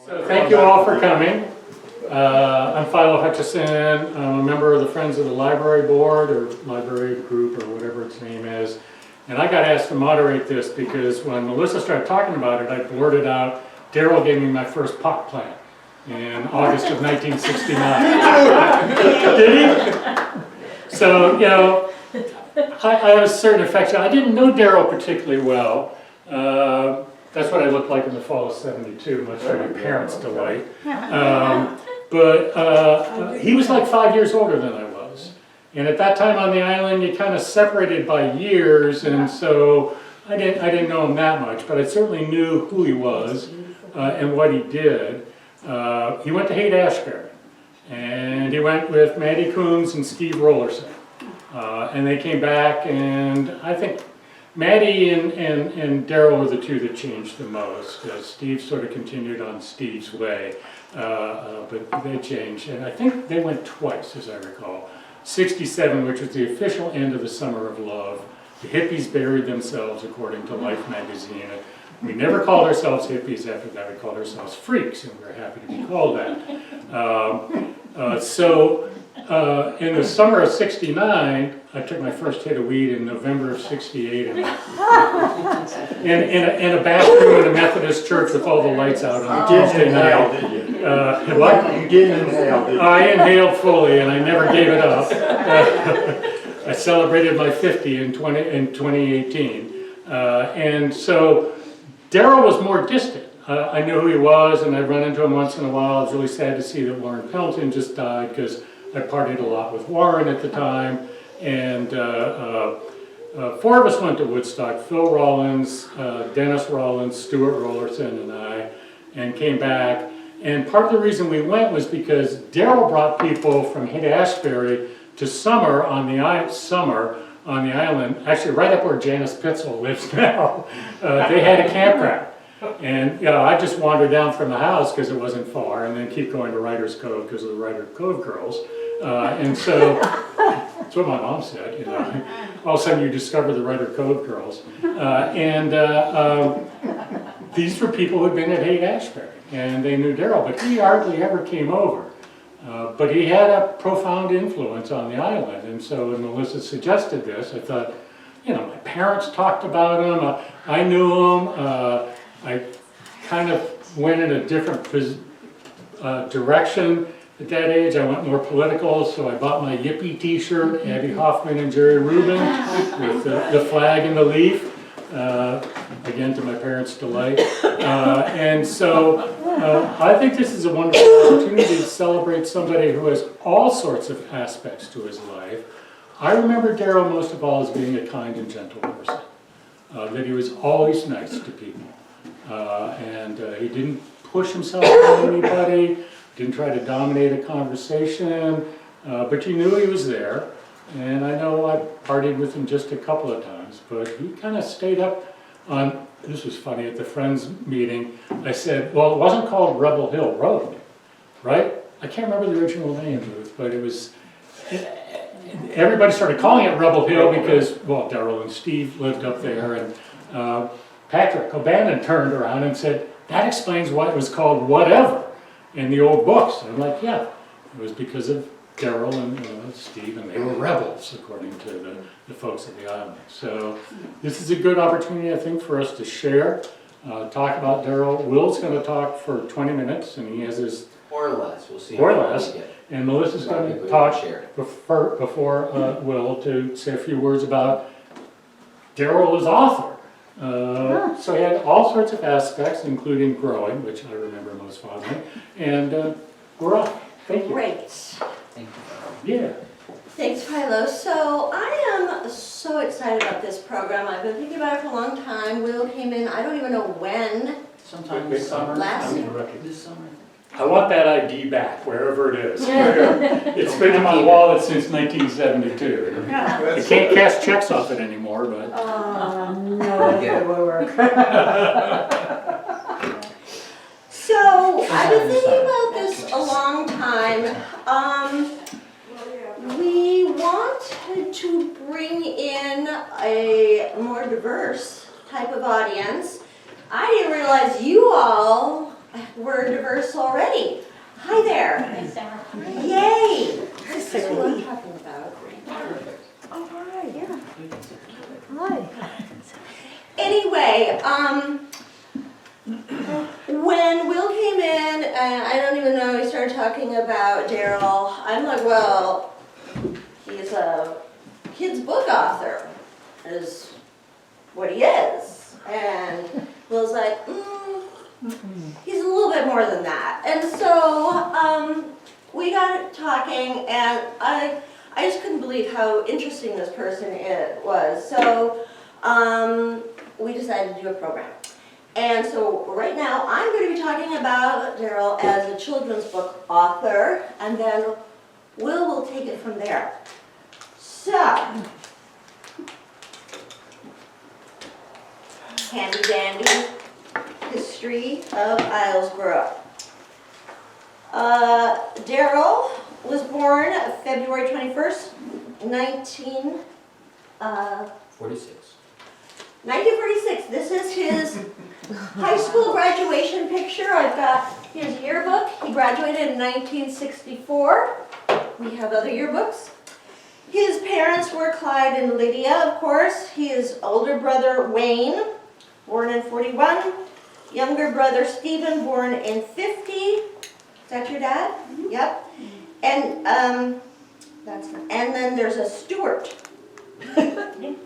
So thank you all for coming. I'm Philo Hutchison. I'm a member of the Friends of the Library Board, or Library Group, or whatever its name is. And I got asked to moderate this because when Melissa started talking about it, I blurted out, Darrell gave me my first pot plant in August of 1969. Did he? So, you know, I have a certain affection. I didn't know Darrell particularly well. That's what I looked like in the fall of '72, much to my parents' delight. But he was like 5 years older than I was. And at that time on the island, you kind of separated by years, and so I didn't know him that much, but I certainly knew who he was and what he did. He went to Haight-Ashbury, and he went with Maddie Coombs and Steve Rolerson. And they came back, and I think Maddie and Darrell were the two that changed the most. Steve sort of continued on Steve's way, but they changed. And I think they went twice, as I recall. '67, which was the official end of the Summer of Love. The hippies buried themselves, according to Life magazine. We never called ourselves hippies after that. We called ourselves freaks, and we're happy to be called that. In the summer of '69, I took my first hit of weed in November of '68 in a bathroom in a Methodist church with all the lights out on a Tuesday night. What? You didn't inhale, did you? I inhaled fully, and I never gave it up. I celebrated my 50 in 2018. And so Darrell was more distant. I knew who he was, and I'd run into him once in a while. I was really sad to see that Warren Pendleton just died, because I partied a lot with Warren at the time. And four of us went to Woodstock: Phil Rollins, Dennis Rollins, Stuart Rolerson, and I, and came back. And part of the reason we went was because Darrell brought people from Haight-Ashbury to summer on the island, actually right up where Janice Pitzel lives now. They had a campground. And you know, I just wandered down from the house because it wasn't far, and then keep going to Writers Cove because of the Writer Cove girls. And so that's what my mom said. You know, all of a sudden you discover the Writer Cove girls, these were people who had been at Haight-Ashbury, and they knew Darrell, but he hardly ever came over. But he had a profound influence on the island, and so when Melissa suggested this, I thought, you know, my parents talked about him. I knew him. I kind of went in a different direction at that age. I went more political, so I bought my Yippie t-shirt, Abby Hoffman and Jerry Rubin, with the flag and the leaf, again to my parents' delight. And so I think this is a wonderful opportunity to celebrate somebody who has all sorts of aspects to his life. I remember Darrell most of all as being a kind and gentle person, that he was always nice to people. He didn't push himself on anybody, didn't try to dominate a conversation, but you knew he was there. And I know I partied with him just a couple of times, but he kind of stayed up on, this was funny, at the Friends meeting, I said, well, it wasn't called Rebel Hill Road, right? I can't remember the original name, Ruth, but it was, everybody started calling it Rebel Hill because, well, Darrell and Steve lived up there, and Patrick O'Bannon turned around and said, that explains why it was called whatever in the old books. And I'm like, yeah, it was because of Darrell and Steve, and they were rebels, according to the folks at the island. So this is a good opportunity, I think, for us to share, talk about Darrell. Will's going to talk for 20 minutes, and he has his... Or less, we'll see. Or less. And Melissa's going to talk before Will to say a few words about Darrell as author. So he had all sorts of aspects, including growing, which I remember most fondly. And we're off. Thank you. Great. Thank you. Yeah. Thanks, Philo. So I am so excited about this program. I've been thinking about it for a long time. Will came in, I don't even know when. Sometime this summer. Last year. This summer. I want that ID back, wherever it is. It's been in my wallet since 1972. I can't cash checks off it anymore, but... No, that would work. So, I've been thinking about this a long time. We wanted to bring in a more diverse type of audience. I didn't realize you all we're diverse already. Hi there. Hi, Sarah. Yay. This is what I'm talking about. Oh, hi, yeah. Hi. Anyway, when Will came in, and I don't even know, he started talking about Darrell, I'm like, well, he's a kid's book author, is what he is. And Will's like, he's a little bit more than that. And so we got talking, and I just couldn't believe how interesting this person was. So we decided to do a program. And so right now I'm going to be talking about Darrell as a children's book author, and then will take it from there. So, handy dandy history of Islesboro. Darrell was born February 21st, 1946. This is his high school graduation picture. I've got his yearbook. He graduated in 1964. We have other yearbooks. His parents were Clyde and Lydia, of course. His older brother, Wayne, born in 41. Younger brother, Stephen, born in 50. Is that your dad? Mm-hmm. Yep. And and then there's a Stuart.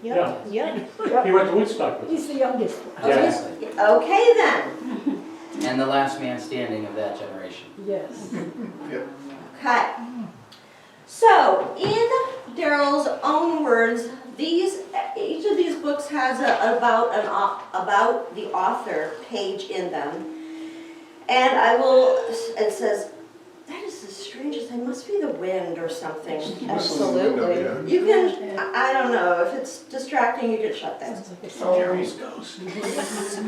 Yeah. Yeah. He went to Woodstock with us. He's the youngest one. Yeah. Okay then. And the last man standing of that generation. Yes. Okay. So, in Darrell's own words, each of these books has about the author page in them, and it says, that is the strangest thing, must be the wind or something. Absolutely. You can, I don't know, if it's distracting, you can shut that. Sounds like a song. Jerry's ghost.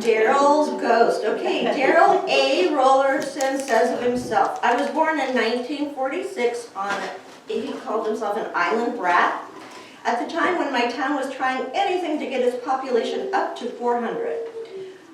Darrell's ghost. Okay, Darrell A. Rolerson says of himself, I was born in 1946 he called himself an island brat, at the time when my town was trying anything to get its population up to 400.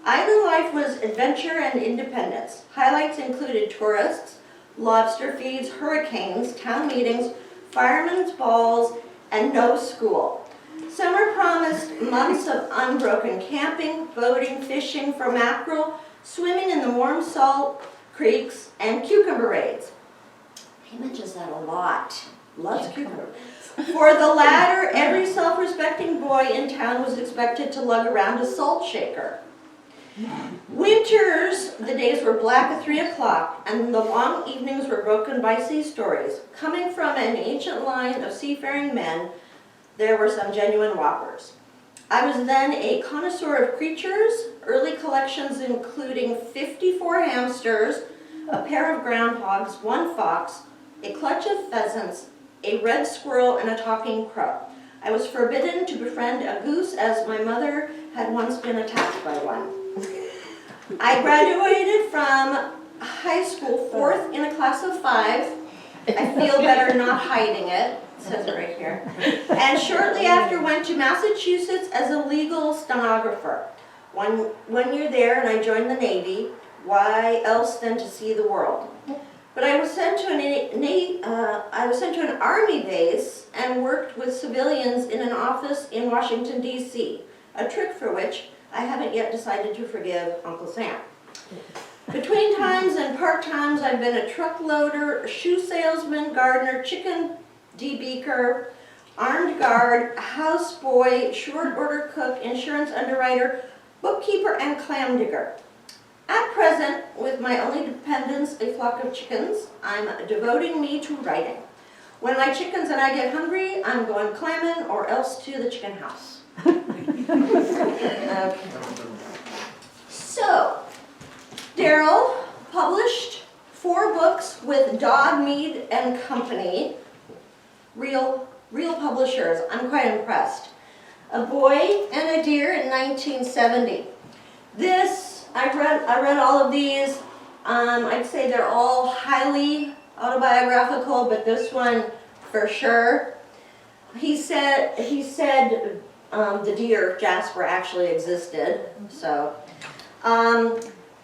Island life was adventure and independence. Highlights included tourists, lobster feeds, hurricanes, town meetings, firemen's balls, and no school. Summer promised months of unbroken camping, boating, fishing for mackerel, swimming in the warm salt creeks, and cucumber raids. He mentions that a lot. Loves cucumber. For the latter, every self-respecting boy in town was expected to lug around a salt shaker. Winters, the days were black at 3 o'clock, and the long evenings were broken by sea stories. Coming from an ancient line of seafaring men, there were some genuine whoppers. I was then a connoisseur of creatures, early collections including 54 hamsters, a pair of groundhogs, 1 fox, a clutch of pheasants, a red squirrel, and a talking crow. I was forbidden to befriend a goose as my mother had once been attacked by one. I graduated from high school 4th in a class of 5. I feel better not hiding it. It says it right here. And shortly after went to Massachusetts as a legal stenographer. One year there, and I joined the Navy. Why else than to see the world? But I was sent to an Army base and worked with civilians in an office in Washington, D.C., a trick for which I haven't yet decided to forgive Uncle Sam. Between times and part-times, I've been a truck loader, shoe salesman, gardener, chicken debeaker, armed guard, houseboy, short order cook, insurance underwriter, bookkeeper, and clam digger. At present, with my only dependents, a flock of chickens, I'm devoting me to writing. When my chickens and I get hungry, I'm going clamming or else to the chicken house. Okay. So, Darrell published 4 books with Dodd, Mead and Company, real publishers. I'm quite impressed. A Boy and a Deer in 1970. I read all of these. I'd say they're all highly autobiographical, but this one for sure. He said the deer Jasper actually existed. So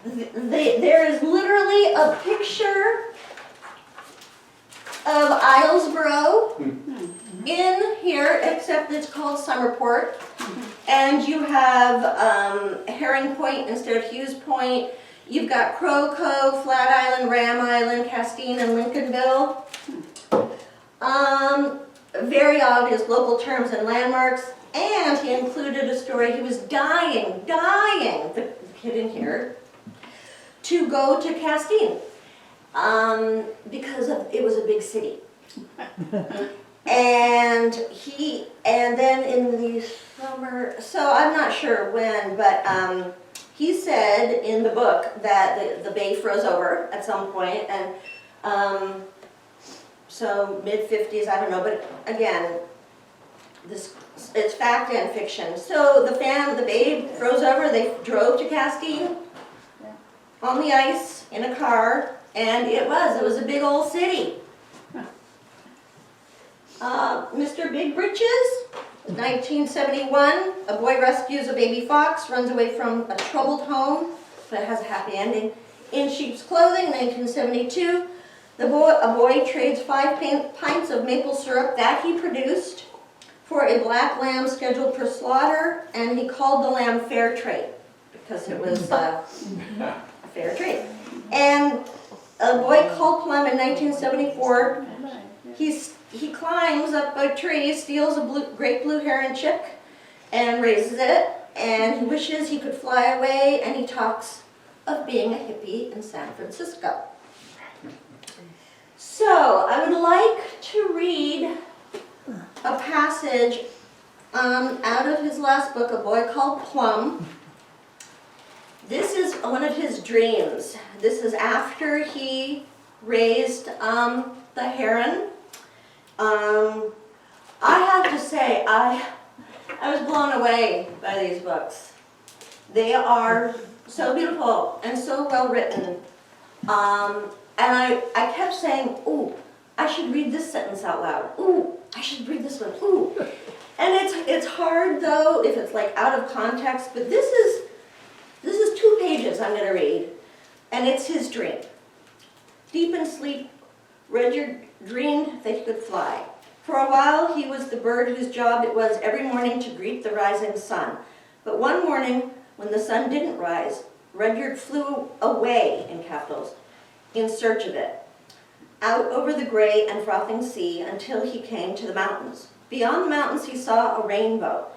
there is literally a picture of Islesboro in here, except it's called Summerport. And you have Herring Point instead of Hughes Point. You've got Crow Cove, Flat Island, Ram Island, Castine, and Lincolnville. Very obvious local terms and landmarks. And he included a story, he was dying, the kid in here, to go to Castine. Because it was a big city. And then in the summer, so I'm not sure when, but he said in the book that the bay froze over at some point, and so mid-50s, I don't know, but again, it's fact and fiction. So the bay froze over, they drove to Castine on the ice in a car, and it was a big old city. Mr. Big Britches, 1971, a boy rescues a baby fox, runs away from a troubled home, but it has a happy ending. In sheep's clothing, 1972, a boy trades 5 pints of maple syrup that he produced for a black lamb scheduled for slaughter, and he called the lamb fair trade because it was a fair trade. And a boy called Plum in 1974, he climbs up a tree, steals a great blue heron chick, and raises it, and he wishes he could fly away, and he talks of being a hippie in San Francisco. So, I would like to read a passage out of his last book, A Boy Called Plum. This is one of his dreams. This is after he raised the heron. I have to say, I was blown away by these books. They are so beautiful and so well written. And I kept saying, ooh, I should read this sentence out loud. Ooh, I should read this one. Ooh. And it's hard though if it's like out of context, but this is 2 pages I'm going to read, and it's his dream. Deep in sleep, Rudyard dreamed that he could fly. For a while, he was the bird whose job it was every morning to greet the rising sun. But one morning, when the sun didn't rise, Rudyard flew away, in capitals, in search of it, out over the gray and frothing sea until he came to the mountains. Beyond the mountains, he saw a rainbow.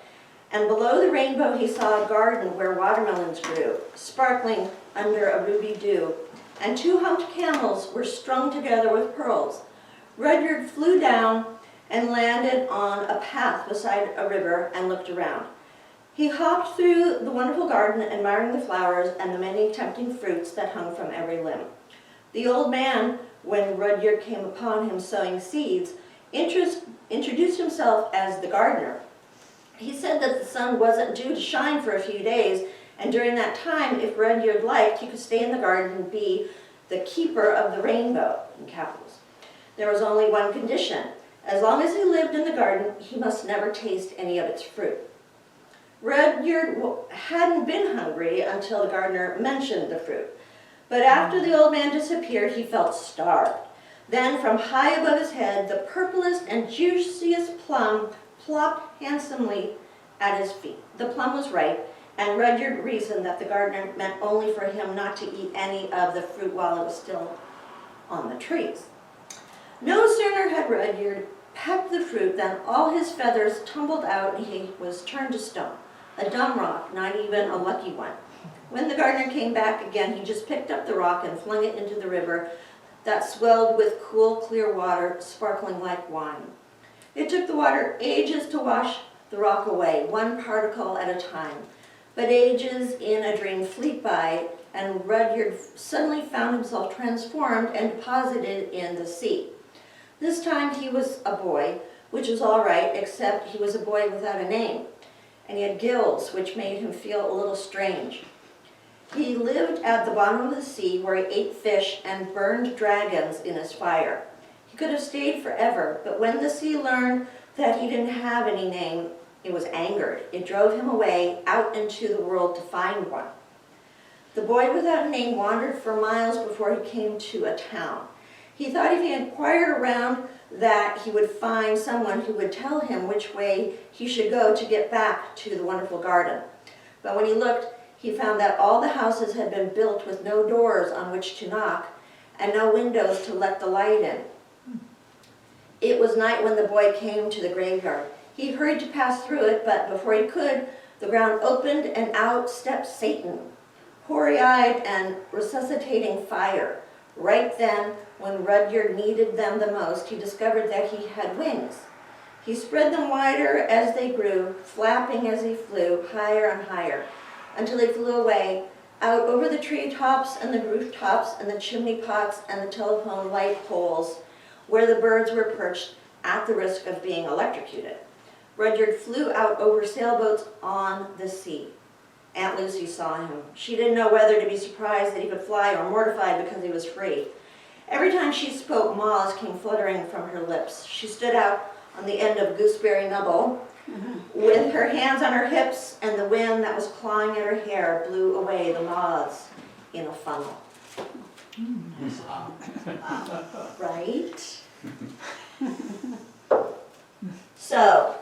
And below the rainbow, he saw a garden where watermelons grew, sparkling under a ruby dew, and 2 humped camels were strung together with pearls. Rudyard flew down and landed on a path beside a river and looked around. He hopped through the wonderful garden, admiring the flowers and the many tempting fruits that hung from every limb. The old man, when Rudyard came upon him sowing seeds, introduced himself as the gardener. He said that the sun wasn't due to shine for a few days, and during that time, if Rudyard liked, he could stay in the garden and be the keeper of the rainbow, in capitals. There was only one condition. As long as he lived in the garden, he must never taste any of its fruit. Rudyard hadn't been hungry until the gardener mentioned the fruit. But after the old man disappeared, he felt starved. Then, from high above his head, the purplest and juiciest plum plopped handsomely at his feet. The plum was ripe, and Rudyard reasoned that the gardener meant only for him not to eat any of the fruit while it was still on the trees. No sooner had Rudyard pecked the fruit than all his feathers tumbled out and he was turned to stone, a dumb rock, not even a lucky one. When the gardener came back again, he just picked up the rock and flung it into the river that swelled with cool, clear water, sparkling like wine. It took the water ages to wash the rock away, 1 particle at a time. But ages in a dream fleet by, and Rudyard suddenly found himself transformed and deposited in the sea. This time he was a boy, which was all right, except he was a boy without a name, and he had gills, which made him feel a little strange. He lived at the bottom of the sea, where he ate fish and burned dragons in his fire. He could have stayed forever, but when the sea learned that he didn't have any name, it was angered. It drove him away out into the world to find one. The boy without a name wandered for miles before he came to a town. He thought if he inquired around that he would find someone who would tell him which way he should go to get back to the wonderful garden. But when he looked, he found that all the houses had been built with no doors on which to knock and no windows to let the light in. It was night when the boy came to the graveyard. He hurried to pass through it, but before he could, the ground opened and out stepped Satan, hoary-eyed and resuscitating fire. Right then, when Rudyard needed them the most, he discovered that he had wings. He spread them wider as they grew, flapping as he flew, higher and higher, until he flew away, out over the treetops and the rooftops and the chimney pots and the telephone light poles, where the birds were perched at the risk of being electrocuted. Rudyard flew out over sailboats on the sea. Aunt Lucy saw him. She didn't know whether to be surprised that he could fly or mortified because he was free. Every time she spoke, moths came fluttering from her lips. She stood out on the end of gooseberry nubble with her hands on her hips, and the wind that was clawing at her hair blew away the moths in a funnel. Right? So,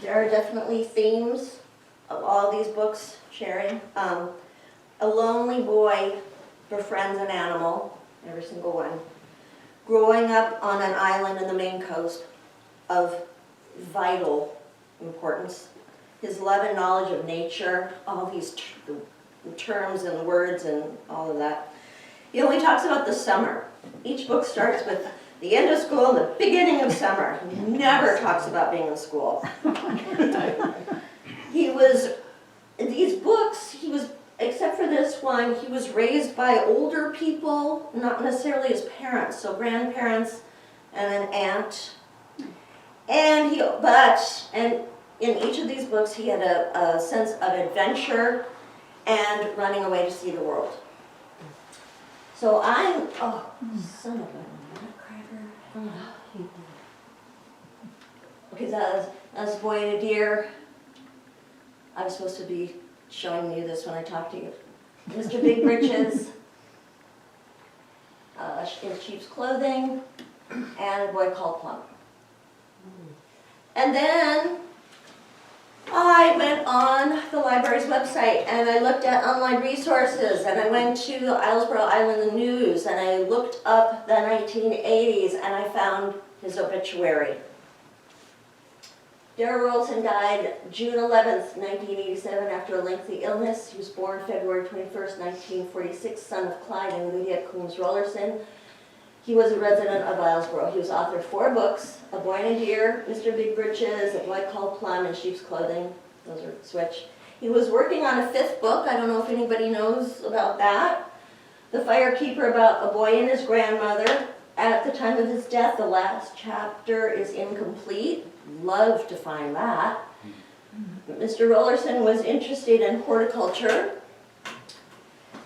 there are definitely themes of all these books, Sherry. A lonely boy befriends an animal, every single one. Growing up on an island in the Maine coast of vital importance. His love and knowledge of nature, all these terms and words and all of that. He only talks about the summer. Each book starts with the end of school and the beginning of summer. He never talks about being in school. These books, except for this one, he was raised by older people, not necessarily his parents, so grandparents and an aunt. And in each of these books, he had a sense of adventure and running away to see the world. So son of a nutcracker. Okay, that's Boy and a Deer. I was supposed to be showing you this when I talked to you. Mr. Big Britches, in sheep's clothing, and A Boy Called Plum. And then I went on the library's website and I looked at online resources, and I went to the Islesboro Island News and I looked up the 1980s and I found his obituary. Darrell Rolerson died June 11th, 1987 after a lengthy illness. He was born February 21st, 1946, son of Clyde and Lydia Coombs Rolerson. He was a resident of Islesboro. He was author of 4 books, A Boy and a Deer, Mr. Big Britches, A Boy Called Plum, and Sheep's Clothing. Those are switch. He was working on a 5th book. I don't know if anybody knows about that. The Firekeeper, about a boy and his grandmother. At the time of his death, the last chapter is incomplete. Love to find that. Mr. Rolerson was interested in horticulture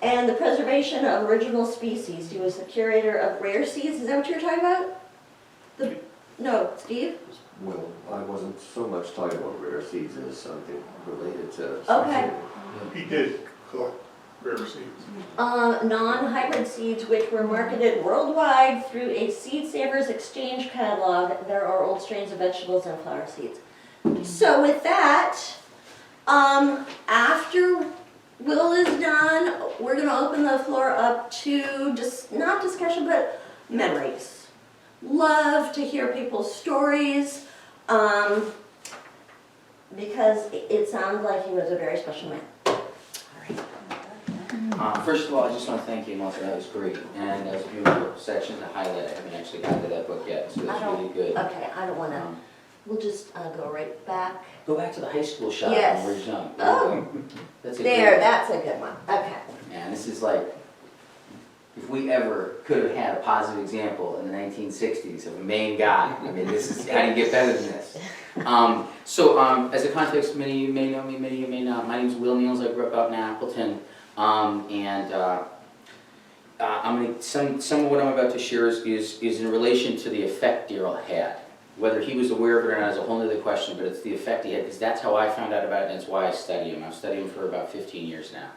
and the preservation of original species. He was the curator of rare seeds. Is that what you were talking about? No, Steve? Well, I wasn't so much talking about rare seeds as something related to. Okay. He did collect rare seeds. Non-hybrid seeds which were marketed worldwide through a Seed Savers Exchange catalog. There are old strains of vegetables and flower seeds. So with that, after Will is done, we're going to open the floor up to just not discussion, but memories. Love to hear people's stories, because it sounds like he was a very special man. First of all, I just want to thank you, Melissa, that was great. And that's a beautiful section to highlight. I haven't actually gotten to that book yet, so that's really good. Okay, I don't want to, we'll just go right back. Go back to the high school shot Yes. when we're young. Oh, That's a there, good that's a good one. Okay. Man, this is like, if we ever could have had a positive example in the 1960s of a Maine guy, I mean, this is, how do you get better than this? As a context, many of you may know me, many of you may not. My name's Will Niels, I grew up out in Appleton. Some of what I'm about to share is in relation to the effect Darrell had Whether he was aware of it or not is a whole other question, but it's the effect he had, because that's how I found out about it, and that's why I study him. I've studied him for about 15 years now.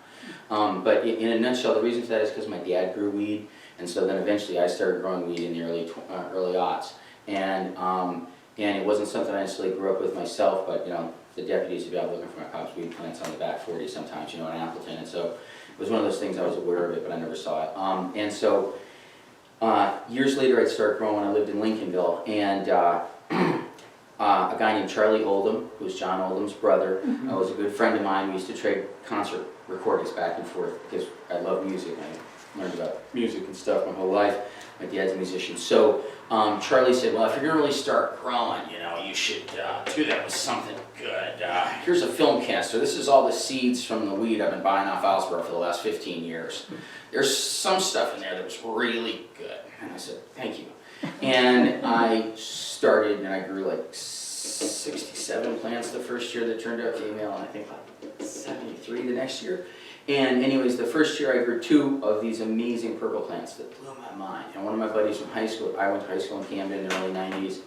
But in a nutshell, the reason for that is because my dad grew weed, and so then eventually I started growing weed in the early aughts. And it wasn't something I necessarily grew up with myself, but the deputies would be out looking for my pop's weed plants on the back 40 sometimes, in Appleton, and so it was one of those things I was aware of it, but I never saw it. And so years later I'd start growing. I lived in Lincolnville, and a guy named Charlie Oldham, who was John Oldham's brother, was a good friend of mine. We used to trade concert recordings back and forth because I love music. I learned about music and stuff my whole life. My dad's a musician. So Charlie said, well, if you're gonna really start growing, you should do that with something good. Here's a film caster. This is all the seeds from the weed I've been buying off Islesboro for the last 15 years. There's some stuff in there that was really good. And I said, thank you. And I started, and I grew like 67 plants the first year that turned out female, and I think like 73 the next year. And anyways, the first year I grew 2 of these amazing purple plants that blew my mind. And one of my buddies from high school, I went to high school in Camden in the early 90s,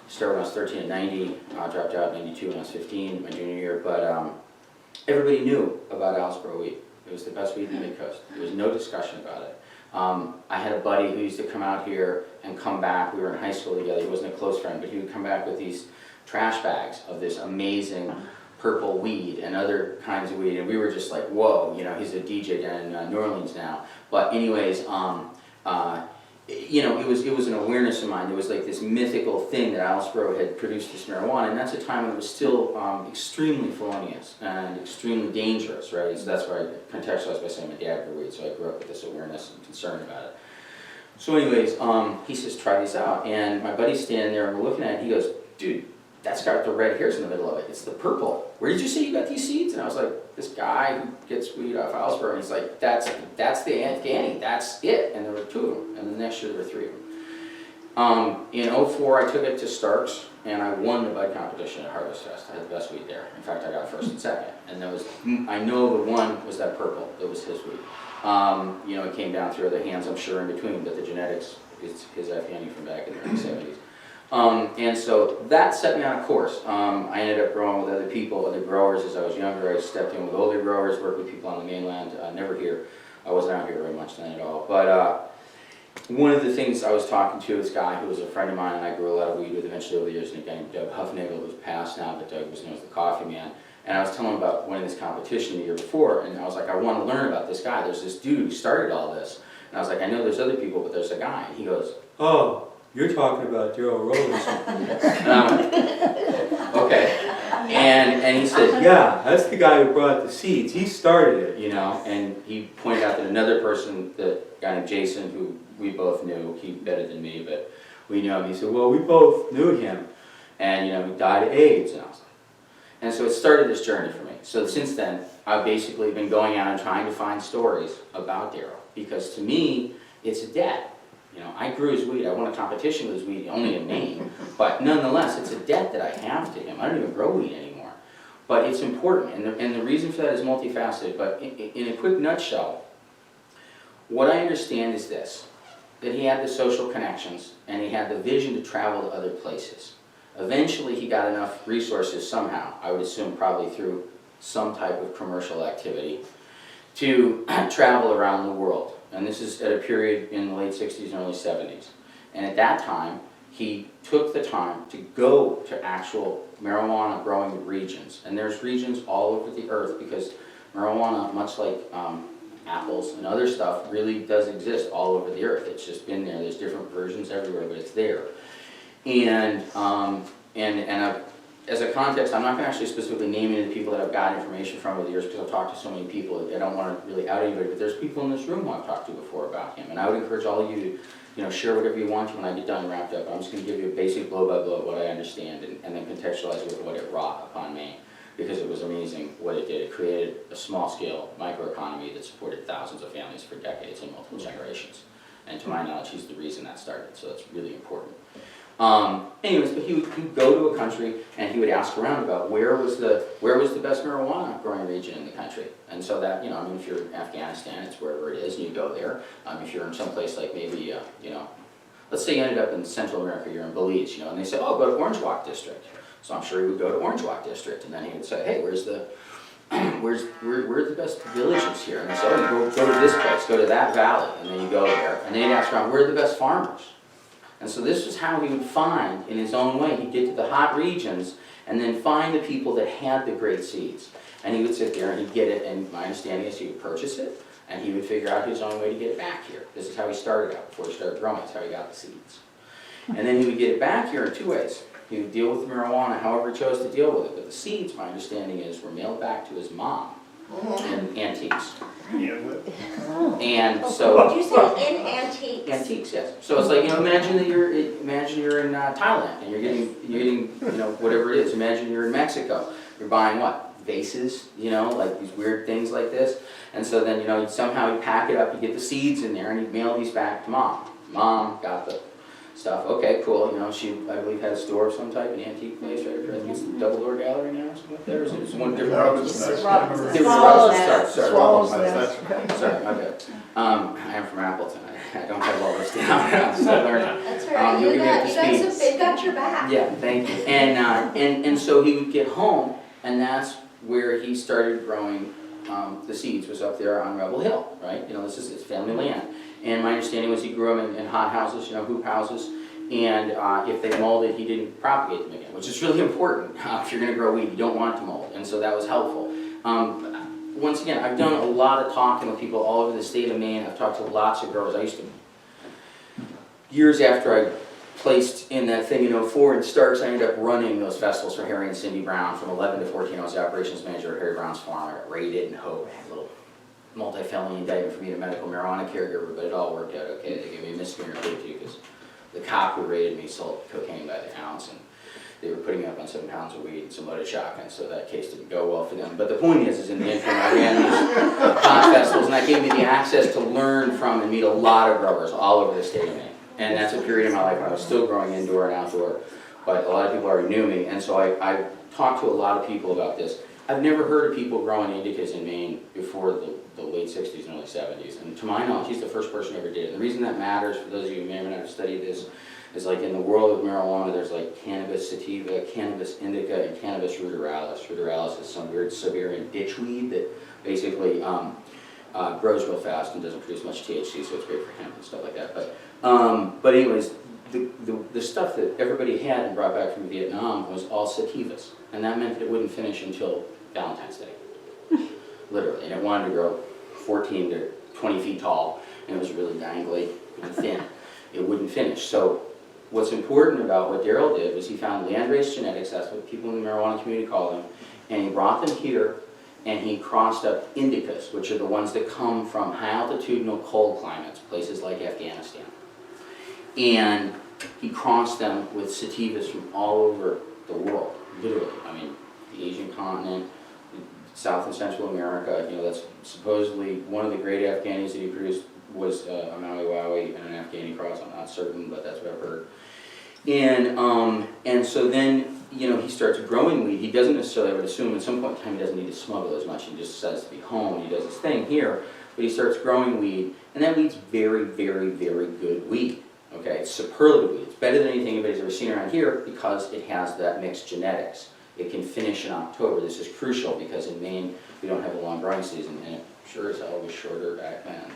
started when I was 13 and 90, dropped out in 92 when I was 15, my junior year, but everybody knew about Islesboro weed. It was the best weed in the mid-coast. There was no discussion about it. I had a buddy who used to come out here and come back. We were in high school together. He wasn't a close friend, but he would come back with these trash bags of this amazing purple weed and other kinds of weed, and we were just like, whoa, he's a DJ down in New Orleans now. But anyways, it was an awareness of mine. There was like this mythical thing that Islesboro had produced this marijuana, and that's a time when it was still extremely felonious and extremely dangerous, right? So that's why I contextualized by saying my dad grew weed, so I grew up with this awareness and concern about it. So anyways, he says, try these out, and my buddy's standing there and we're looking at it, he goes, dude, that's got the red hairs in the middle of it. It's the purple. Where did you say you got these seeds? And I was like, this guy who gets weed off Islesboro. And he's like, that's the Afghani. That's it. And there were 2 of them. And the next year there were 3 of them. In '04, I took it to Stark's, and I won the bud competition at Harvest Fest. I had the best weed there. In fact, I got first and second. And I know the one was that purple. It was his weed. It came down through other hands, I'm sure, in between, but the genetics is his Afghani from back in the early 70s. And so that set me on a course. I ended up growing with other people, other growers as I was younger. I stepped in with older growers, worked with people on the mainland, never here. I wasn't out here very much then at all. But one of the things I was talking to this guy who was a friend of mine, and I grew a lot of weed with eventually over the years, and a guy named Doug Huffnagel, who's passed now, but Doug was known as the Coffee Man. And I was telling him about winning this competition the year before, and I was like, I want to learn about this guy. There's this dude who started all this. And I was like, I know there's other people, but there's a guy. And he goes, oh, you're talking about Darrell Rolerson. And I'm like, okay. And he said, yeah, that's the guy who brought the seeds. He started it, And he pointed out that another person, the guy named Jason, who we both knew, he better than me, but we knew him. He said, well, we both knew him. And, he died of AIDS. And I was like, and so it started this journey for me. So since then, I've basically been going out and trying to find stories about Darrell, because to me, it's a debt. I grew his weed. I won a competition with his weed, only in name, but nonetheless, it's a debt that I have to him. I don't even grow weed anymore, but it's important, and the reason for that is multifaceted. But in a quick nutshell, what I understand is this: that he had the social connections and he had the vision to travel to other places. Eventually, he got enough resources somehow. I would assume probably through some type of commercial activity to travel around the world. And this is at a period in the late 60s and early 70s. And at that time, he took the time to go to actual marijuana growing regions. And there's regions all over the earth, because marijuana, much like apples and other stuff, really does exist all over the earth. It's just been there. There's different versions everywhere, but it's there. And as a context, I'm not going to actually specifically name any of the people that I've got information from over the years, because I've talked to so many people. I don't want to really out anybody, but there's people in this room who I've talked to before about him. And I would encourage all of you to share whatever you want to when I get done and wrapped up. I'm just going to give you a basic blow-by-blow of what I understand, and then contextualize with what it wrought upon me, because it was amazing what it did. It created a small-scale microeconomy that supported thousands of families for decades and multiple generations. And to my knowledge, he's the reason that started, so that's really important. Anyways, but he would go to a country and he would ask around about where was the best marijuana growing region in the country. And so that, if you're in Afghanistan, it's wherever it is, and you go there. If you're in some place like maybe, Let's say you ended up in Central America, you're in Belize, and they say, oh, go to Orange Walk District. So I'm sure he would go to Orange Walk District, and then he would say, hey, where are the best villages here? And they say, oh, you go to this place, go to that valley, and then you go there. And then he'd ask around, where are the best farmers? And so this is how he would find, in his own way, he'd get to the hot regions, and then find the people that had the great seeds. And he would sit there and he'd get it, and my understanding is he would purchase it, and he would figure out his own way to get it back here. This is how he started out before he started growing. That's how he got the seeds. And then he would get it back here in 2 ways. He would deal with the marijuana however he chose to deal with it. But the seeds, my understanding is, were mailed back to his mom in Antiques. And so... Did you say in Antiques? Antiques, yes. So it's like, imagine you're in Thailand and you're getting, whatever it is. Imagine you're in Mexico. You're buying what? Vases, like these weird things like this. And so then, somehow you pack it up, you get the seeds in there, and you mail these back to mom. Mom got the stuff. Okay, cool. She, I believe, had a store of some type, an antique place, right? I think it's the Double Door Gallery now, or something like that. Or it's one different. Sorry, my bad. I am from Appleton. I don't have all this down. I'm still learning. That's all right. They've got your back. Yeah, thank you. And so he would get home, and that's where he started growing the seeds, was up there on Rebel Hill, right? This is his family land. And my understanding was he grew them in hot houses, hoop houses, and if they molded, he didn't propagate them again, which is really important. If you're going to grow weed, you don't want it to mold, and so that was helpful. Once again, I've done a lot of talking with people all over the state of Maine. I've talked to lots of growers. Years after I placed in that thing in 04 in Starks, I ended up running those festivals for Harry and Cindy Brown. From 11 to 14, I was the operations manager at Harry Brown's farm. I got raided and Hope. I had a little multi-felony indictment for being a medical marijuana caregiver, but it all worked out okay. They gave me a misdemeanor plea too, because the cop who raided me sold cocaine by the ounce, and they were putting me up on 7 pounds of weed and some loaded shotguns, so that case didn't go well for them. But the point is in the interim, I ran these pot festivals, and that gave me the access to learn from and meet a lot of growers all over the state of Maine. And that's a period of my life when I was still growing indoor and outdoor, but a lot of people already knew me, and so I talked to a lot of people about this. I've never heard of people growing indicas in Maine before the late 60s and early 70s, and to my knowledge, he's the first person who ever did it. And the reason that matters, for those of you who may or may not have studied this, is like in the world of marijuana, there's like cannabis sativa, cannabis indica, and cannabis ruderalis. Ruderalis is some weird Siberian ditchweed that basically grows real fast and doesn't produce much THC, so it's great for hemp and stuff like that. But anyways, the stuff that everybody had and brought back from Vietnam was all sativas, and that meant that it wouldn't finish until Valentine's Day, literally. And it wanted to grow 14 to 20 feet tall, and it was really dangly and thin. It wouldn't finish. So what's important about what Darrell did was he found landrace genetics, that's what people in the marijuana community call them, and he brought them here, and he crossed up indicas, which are the ones that come from high altitudinal cold climates, places like Afghanistan. And he crossed them with sativas from all over the world, literally. I mean, the Asian continent, South and Central America, that's supposedly one of the great Afghanis that he produced was a Maui Wowie and an Afghani cross. I'm not certain, but that's what I've heard. And so then, he starts growing weed. He doesn't necessarily, I would assume, at some point in time, he doesn't need to smuggle as much. He just decides to be home, and he does his thing here. But he starts growing weed, and that weed's very, very, very good weed. Okay, it's superlative weed. It's better than anything anybody's ever seen around here because it has that mixed genetics. It can finish in October. This is crucial because in Maine, we don't have a long growing season, and it sure as hell was shorter back then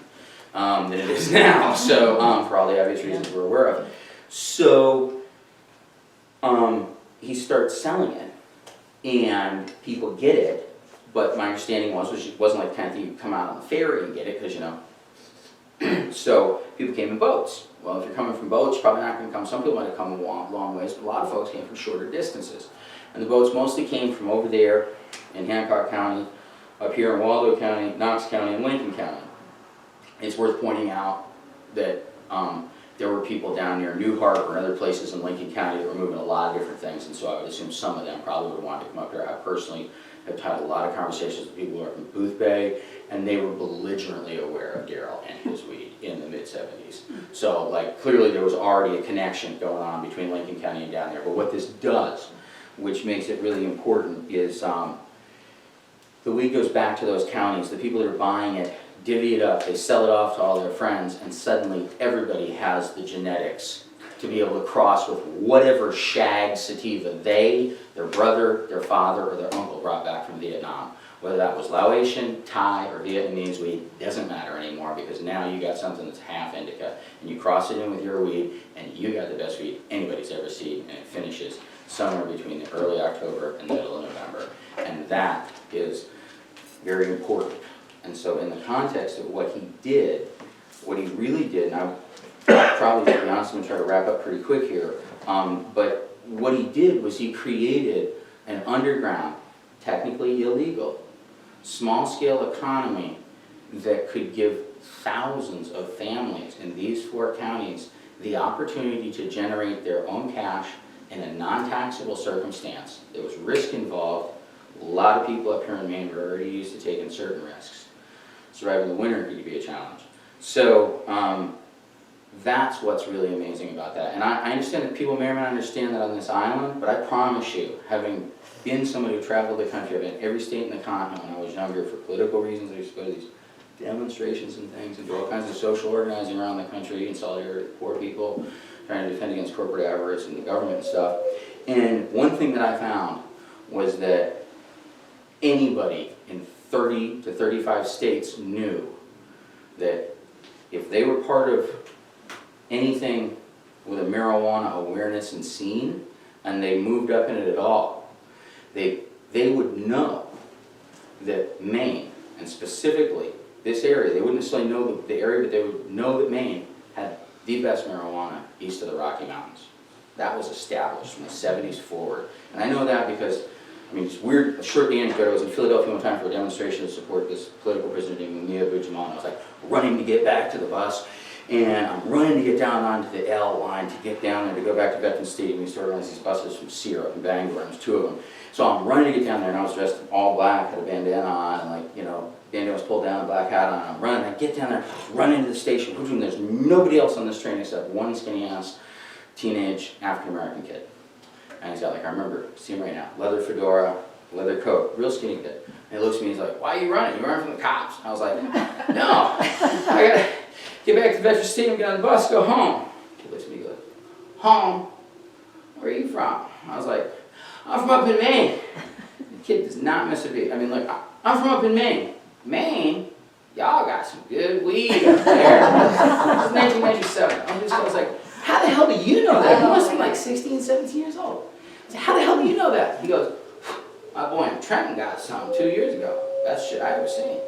than it is now, so for all the obvious reasons we're aware of. So he starts selling it, and people get it, but my understanding was it wasn't like the kind of thing you come out on the ferry and get it, because, so people came in boats. Well, if you're coming from boats, you're probably not going to come. Some people might have come a long ways, but a lot of folks came from shorter distances. And the boats mostly came from over there in Hancock County, up here in Waldo County, Knox County, and Lincoln County. It's worth pointing out that there were people down near New Harbor and other places in Lincoln County that were moving a lot of different things, and so I would assume some of them probably would want to come up here. I personally have had a lot of conversations with people who are from Booth Bay, and they were belligerently aware of Darrell and his weed in the mid-70s. So, clearly there was already a connection going on between Lincoln County and down there. But what this does, which makes it really important, is the weed goes back to those counties. The people that are buying it divvy it up, they sell it off to all their friends, and suddenly everybody has the genetics to be able to cross with whatever shag sativa they, their brother, their father, or their uncle brought back from Vietnam. Whether that was Laotian, Thai, or Vietnamese weed, doesn't matter anymore, because now you got something that's half indica, and you cross it in with your weed, and you got the best weed anybody's ever seen, and it finishes somewhere between the early October and the middle of November. And that is very important. And so in the context of what he did, what he really did, and I'll probably, to be honest, I'm going to try to wrap up pretty quick here, but what he did was he created an underground, technically illegal, small-scale economy that could give thousands of families in these 4 counties the opportunity to generate their own cash in a non-taxable circumstance. There was risk involved. A lot of people up here in Maine were already used to taking certain risks. Surviving the winter could be a challenge. So that's what's really amazing about that. And I understand that people may or may not understand that on this island, but I promise you, having been somebody who traveled the country, I've been in every state in the continent when I was younger for political reasons. I used to go to these demonstrations and things and do all kinds of social organizing around the country in solidarity with poor people, trying to defend against corporate avarice and the government and stuff. And one thing that I found was that anybody in 30 to 35 states knew that if they were part of anything with a marijuana awareness and scene, and they moved up in it at all, they would know that Maine, and specifically this area, they wouldn't necessarily know the area, but they would know that Maine had the best marijuana east of the Rocky Mountains. That was established from the 70s forward. And I know that because, I mean, it's weird, a short anecdote, I was in Philadelphia one time for a demonstration to support this political prisoner named Mia Bujamal, and I was like running to get back to the bus, and I'm running to get down onto the L line to get down there to go back to Veterans Stadium. We used to organize these buses from Sierra up in Bangor, and there's 2 of them. So I'm running to get down there, and I was dressed all black, had a bandana on, and like, you know, bandana was pulled down, a black hat on, and I'm running, I get down there, run into the station, boom, there's nobody else on this train except one skinny ass teenage African-American kid. And he's got like, I remember, see him right now, leather fedora, leather coat, real skinny kid. And he looks at me, he's like, why are you running? You running from the cops? I was like, no, I gotta get back to Veterans Stadium, get on the bus, go home. He looks at me, he goes, home? Where are you from? I was like, I'm from up in Maine. The kid does not miss a beat. I mean, look, I'm from up in Maine. Maine? Y'all got some good weed up there. It was 1997. I was like, how the hell do you know that? He must be like 16, 17 years old. I said, how the hell do you know that? He goes, my boy in Trenton got some 2 years ago. That's shit I ever seen.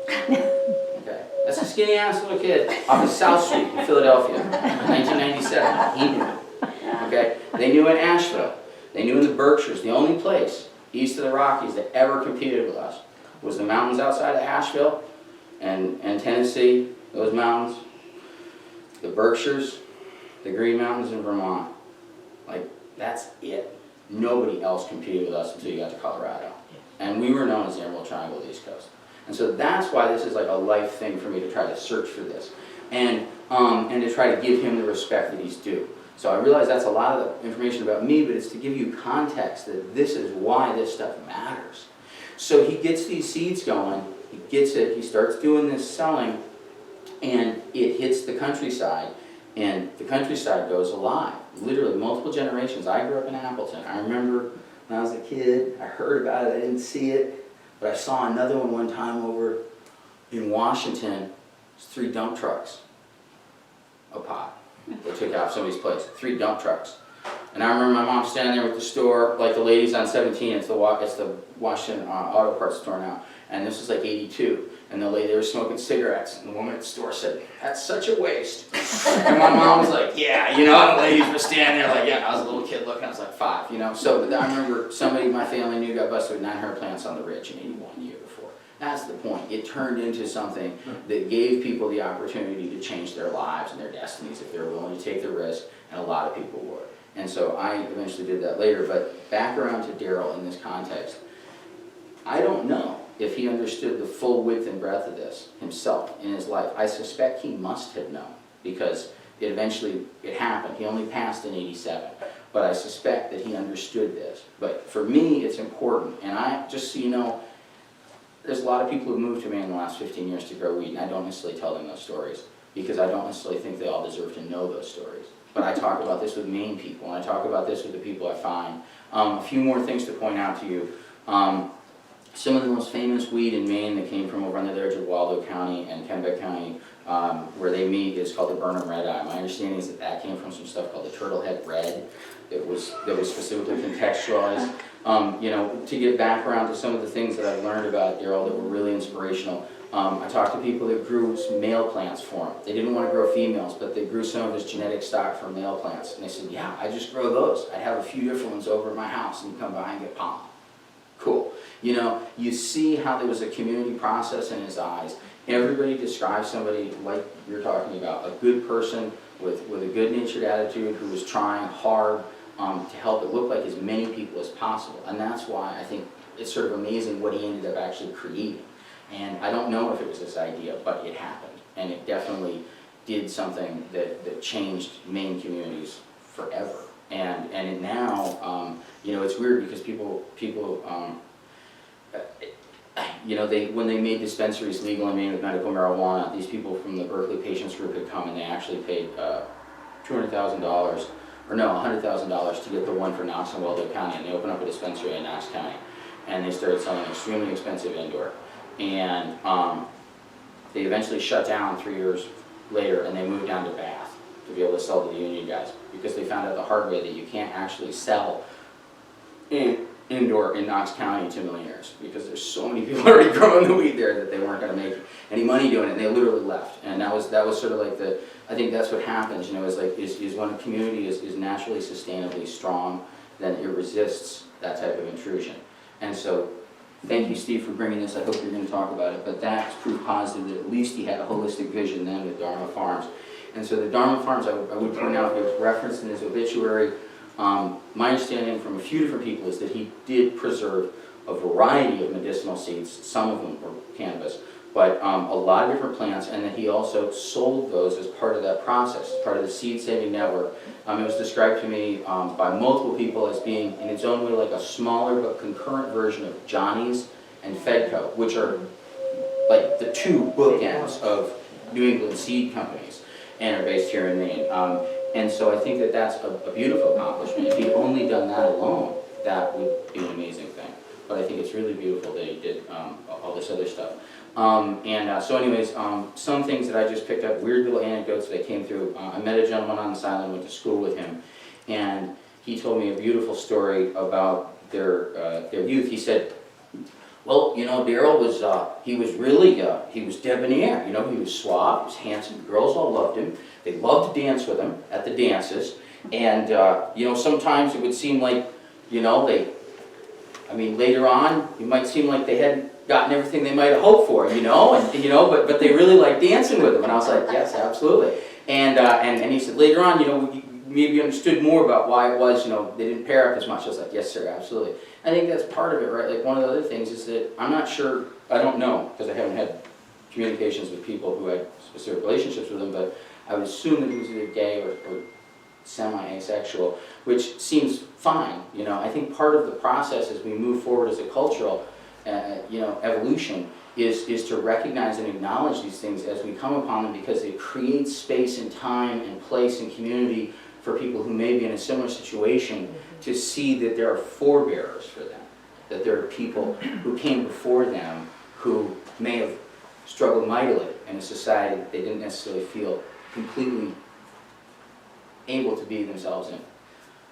Okay, that's a skinny ass little kid off of South Street in Philadelphia, 1997. He knew it. Okay, they knew in Asheville. They knew in the Berkshires. The only place east of the Rockies that ever competed with us was the mountains outside of Asheville and Tennessee, those mountains, the Berkshires, the Green Mountains in Vermont. Like, that's it. Nobody else competed with us until you got to Colorado. And we were known as the Emerald Triangle of the East Coast. And so that's why this is like a life thing for me to try to search for this. And to try to give him the respect that he's due. So I realize that's a lot of the information about me, but it's to give you context that this is why this stuff matters. So he gets these seeds going, he gets it, he starts doing this selling, and it hits the countryside, and the countryside goes alive. Literally, multiple generations. I grew up in Appleton. I remember when I was a kid, I heard about it, I didn't see it, but I saw another one time over in Washington. It's 3 dump trucks of pot. They took out somebody's place, 3 dump trucks. And I remember my mom standing there with the store, like the ladies on 17, it's the Washington Auto Parts store now. And this was like 82. And the lady, they were smoking cigarettes. And the woman at the store said, that's such a waste. And my mom was like, yeah, you know, and the ladies were standing there like, yeah, I was a little kid looking, I was like 5, you know. So I remember somebody in my family knew got busted with 900 plants on the ridge in 81 year before. That's the point. It turned into something that gave people the opportunity to change their lives and their destinies if they were willing to take the risk, and a lot of people would. And so I eventually did that later, but back around to Darrell in this context, I don't know if he understood the full width and breadth of this himself in his life. I suspect he must have known, because it happened. He only passed in 87. But I suspect that he understood this. But for me, it's important. And just so you know, there's a lot of people who've moved to Maine in the last 15 years to grow weed, and I don't necessarily tell them those stories, because I don't necessarily think they all deserve to know those stories. But I talk about this with Maine people, and I talk about this with the people I find. A few more things to point out to you. Some of the most famous weed in Maine that came from over on the edge of Waldo County and Kennebec County, where they meet, is called the Burnham Red Eye. My understanding is that that came from some stuff called the Turtlehead Red that was specifically contextualized. You know, to get background to some of the things that I've learned about Darrell that were really inspirational. I talked to people that grew some male plants for him. They didn't want to grow females, but they grew some of his genetic stock for male plants. And they said, yeah, I just grow those. I'd have a few different ones over at my house, and you come by and get pollen. Cool. You know, you see how there was a community process in his eyes. Everybody describes somebody like you're talking about, a good person with a good-natured attitude who was trying hard to help it look like as many people as possible. And that's why I think it's sort of amazing what he ended up actually creating. And I don't know if it was this idea, but it happened. And it definitely did something that changed Maine communities forever. And it now, you know, it's weird because people you know, when they made dispensaries legal in Maine with medical marijuana, these people from the Berkeley Patients Group had come and they actually paid $200,000, or no, $100,000 to get the one for Knox and Waldo County, and they opened up a dispensary in Knox County. And they started selling extremely expensive indoor. And they eventually shut down 3 years later, and they moved down to Bath to be able to sell to the union guys, because they found out the hard way that you can't actually sell indoor in Knox County to millionaires, because there's so many people already growing the weed there that they weren't going to make any money doing it, and they literally left. And that was sort of like I think that's what happens, you know, is when a community is naturally sustainably strong, then it resists that type of intrusion. And so, thank you, Steve, for bringing this. I hope you're going to talk about it, but that's proof positive that at least he had a holistic vision then with Dharma Farms. And so the Dharma Farms, I would point out, was referenced in his obituary. My understanding from a few different people is that he did preserve a variety of medicinal seeds, some of them were cannabis, but a lot of different plants, and that he also sold those as part of that process, as part of the seed-saving network. It was described to me by multiple people as being, in its own way, like a smaller but concurrent version of Johnny's and Fedco, which are like the two bookends of New England seed companies and are based here in Maine. And so I think that that's a beautiful accomplishment. If he'd only done that alone, that would be an amazing thing. But I think it's really beautiful that he did all this other stuff. So anyways, some things that I just picked up, weird little anecdotes that came through. I met a gentleman on this island, went to school with him, and he told me a beautiful story about their youth. He said, well, you know, Darrell was, he was debonair, you know, he was suave, he was handsome, the girls all loved him, they loved to dance with him at the dances, and, you know, sometimes it would seem like, you know, later on, it might seem like they hadn't gotten everything they might have hoped for, you know, but they really liked dancing with him, and I was like, yes, absolutely. And he said, later on, you know, we maybe understood more about why it was, you know, they didn't pair up as much. I was like, yes, sir, absolutely. I think that's part of it, right? Like, one of the other things is that I'm not sure, I don't know, because I haven't had communications with people who had specific relationships with him, but I would assume that he was either gay or semi-asexual, which seems fine, you know. I think part of the process as we move forward as a cultural, you know, evolution is to recognize and acknowledge these things as we come upon them, because they create space and time and place and community for people who may be in a similar situation to see that there are forebearers for them, that there are people who came before them who may have struggled mightily in a society that they didn't necessarily feel completely able to be themselves in.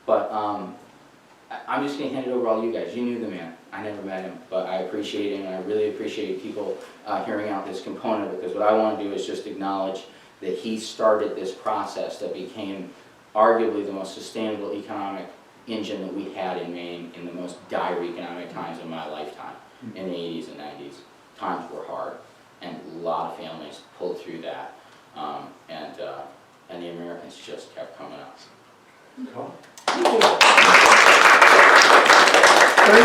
But I'm just going to hand it over to all you guys. You knew the man. I never met him, but I appreciate him, and I really appreciate people hearing out this component, because what I want to do is just acknowledge that he started this process that became arguably the most sustainable economic engine that we had in Maine in the most dire economic times of my lifetime, in the 80s and 90s. Times were hard, and a lot of families pulled through that, and the Americans just kept coming up. Cool. Thank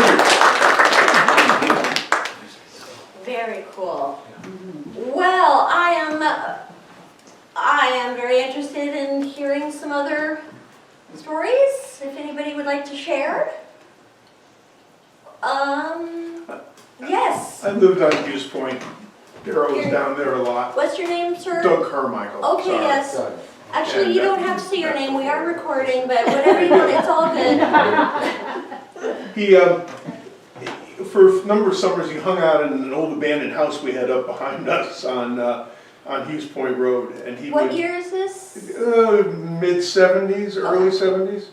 you. Very cool. Well, I am very interested in hearing some other stories, if anybody would like to share. Yes. I lived on Hughes Point. Darrell was down there a lot. What's your name, sir? Doug Carmichael. Okay, sorry. yes. Sorry. Actually, And, you don't have to say your name. We are recording, but whatever you want, it's all good. He, for a number of summers, he hung out in an old abandoned house we had up behind us on Hughes Point Road. And he What would, year is this? mid-70s, early 70s.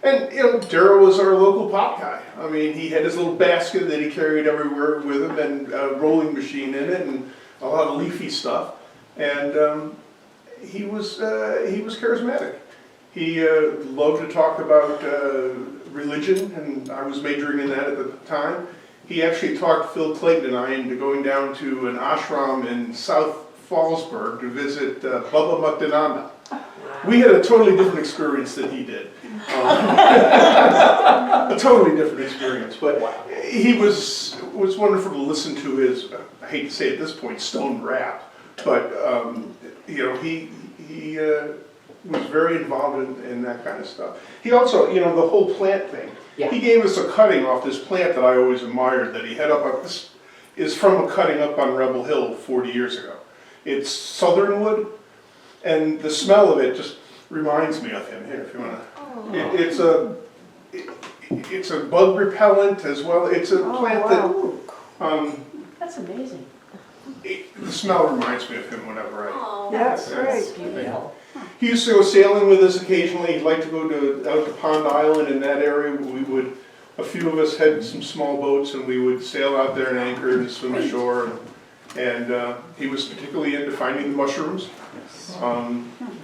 And, Darrell was our local pop guy. I mean, he had his little basket that he carried everywhere with him and a rolling machine in it and a lot of leafy stuff. And he was charismatic. He loved to talk about religion, and I was majoring in that at the time. He actually talked Phil Clayton and I into going down to an ashram in South Fallsburg to visit Baba Muktananda. We had a totally different experience than he did. A totally different experience, but he was wonderful to listen to his, I hate to say at this point, stone rap, but he was very involved in that kind of stuff. He also, the whole plant thing. Yeah. He gave us a cutting off this plant that I always admired that he had up. This is from a cutting up on Rebel Hill 40 years ago. It's southernwood, and the smell of it just reminds me of him. Here, if you want to. It's a bug repellent as well. It's a plant that. That's amazing. The smell reminds me of him whenever I. Oh, That's That's great. beautiful. He used to go sailing with us occasionally. He'd like to go out to Pond Island in that area. A few of us had some small boats, and we would sail out there and anchor and swim ashore. And he was particularly into finding the mushrooms,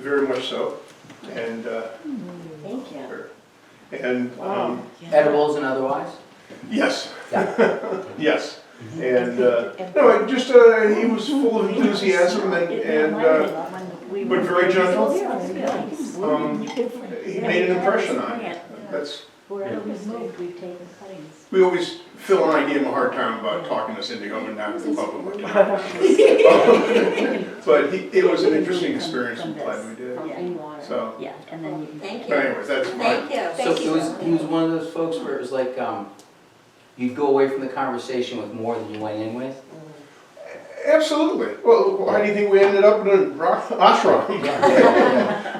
very much so. And Thank you. Edibles and otherwise? yes, Yeah. yes. And he was full of enthusiasm but very gentle. He made an impression on me. Wherever we've moved, we've taken cuttings. We always, Phil and I gave him a hard time about talking us into going down to the pub. But it was an interesting experience. I'm glad we did. So, Yeah, and then you can. Thank but you. anyways, that's Thank you. So he was one of those folks where it was like, you'd go away from the conversation with more than you went in with? Absolutely. Well, why do you think we ended up in an ashram?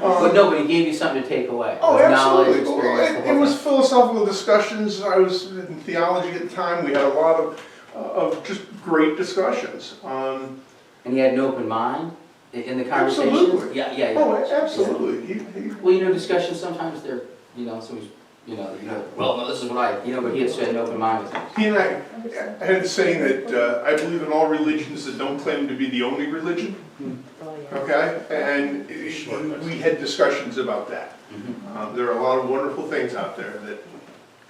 But no, but he gave you something to take away. Oh, It was knowledge, absolutely. experience, the It whole was thing. philosophical discussions. I was in theology at the time. We had a lot of just great discussions. And he had an open mind in the conversation? Absolutely. Yeah. Oh, absolutely. Well, discussions sometimes they're, somebody's, well, no, this is what but he had said an open mind with him. He and I had the saying that I believe in all religions that don't claim to be the only religion. Okay? And we had discussions about that. There are a lot of wonderful things out there that,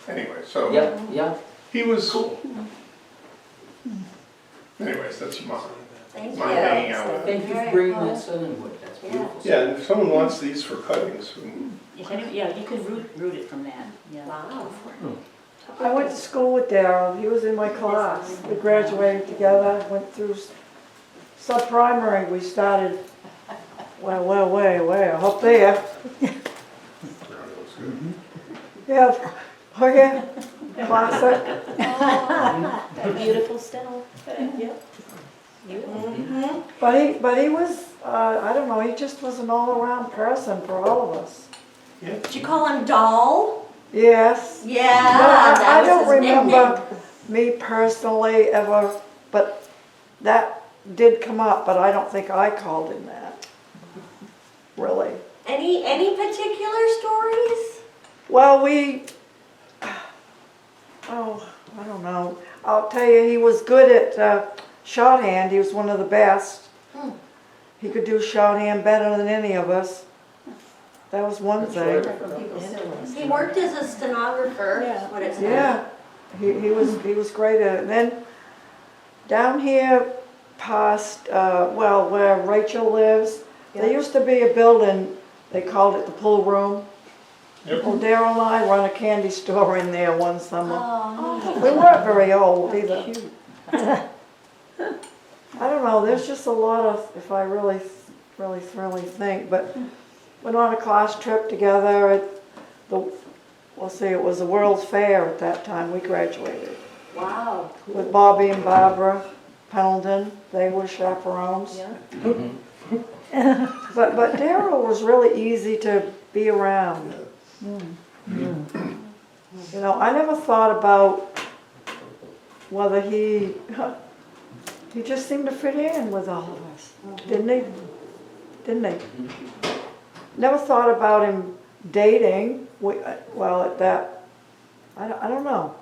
anyway, so. Yeah. He was, anyways, that's my Thank hanging you. out with him. Thank you for bringing that southern wood, that's beautiful. Yeah, and if someone wants these for cuttings, Yeah, you could root it from that, yeah. Wow. I went to school with Darrell. He was in my class. We graduated together, went through sub-primary. We started, way up there. Yeah, oh yeah, classic. That beautiful still. Yeah. Mm-hmm. But he was, I don't know, he just was an all-around person for all of us. Did you call him Doll? Yes. Yeah, No, that I was don't his remember nickname. me personally ever, but that did come up, but I don't think I called him that. Really. Any particular stories? Well, I don't know. I'll tell you, he was good at shorthand. He was one of the best. He could do shorthand better than any of us. That was one thing. He worked as a stenographer, Yeah. what it said. Yeah, he was great at it. And then down here past, where Rachel lives, there used to be a building, they called it the pool room. Yep. Well, Darrell and I run a candy store in there one summer. Oh, We weren't very old either. I don't know, there's just a lot of, if I really think, but went on a class trip together at it was the World's Fair at that time we graduated. Wow. with Bobby and Barbara Pendleton. They were chaperones. Yeah. But Darrell was really easy to be around. You know, I never thought about whether he just seemed to fit in with all of us, didn't he? Didn't he? Never thought about him dating. Well, at that, I don't know.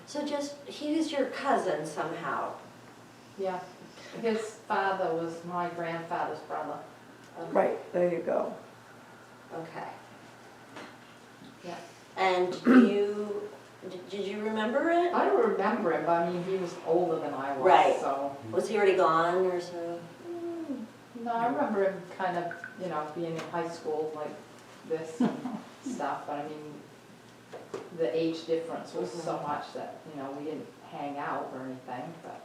So just, he was your cousin somehow. Yeah, his father was my grandfather's brother. Right, there you go. Okay. Yeah. And did you remember it? I don't remember him, but I mean, he was older than I was, Right. so. Was he already gone or so? No, I remember him kind of, you know, being in high school like this and stuff, but I mean, the age difference was so much that, you know, we didn't hang out or anything, but,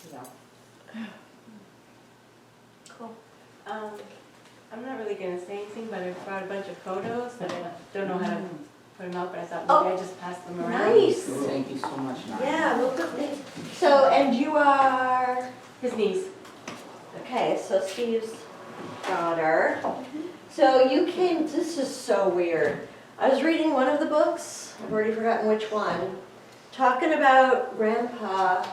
you know. Cool. I'm not really gonna say anything, but I brought a bunch of photos that I don't know how to put them out, but I thought maybe I'd just pass them around. Nice. Thank you so much, Nadia. Yeah, well, good thing. So, and you are, His niece. okay, so Steve's daughter. So you came, this is so weird. I was reading one of the books, I've already forgotten which one, talking about Grandpa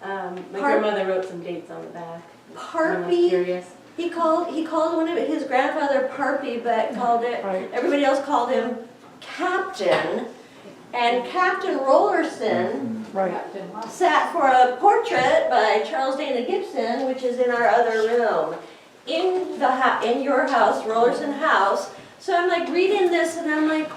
My Par- grandmother wrote some dates on the back. I was Parpy. curious. He called one of his grandfather Parpy, but called it, Right. everybody else called him Captain. And Captain Rolerson Right. Captain, sat for a portrait by Charles Dana Gibson, which is in our other room, in your house, Rolerson House. So I'm like reading this and I'm like,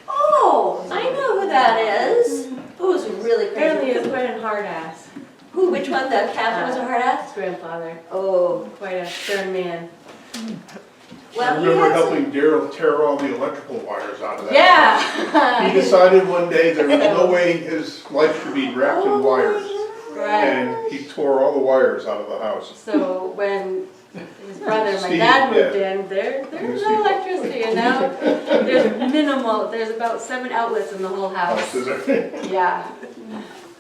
oh, I know who that is. Who's really Apparently he was crazy? quite a hard ass. Who? Which one? The captain was a hard ass? His grandfather. Oh, Quite a stern man. I well, he remember had some. helping Darrell tear all the electrical wires out of that. Yeah! He decided one day there was no way his life should be wrapped in wires. Right. And he tore all the wires out of the house. So when his brother and my Steve, dad moved yeah. in, there's Steve. no electricity, and now there's about 7 outlets in the whole house. Houses are- Yeah.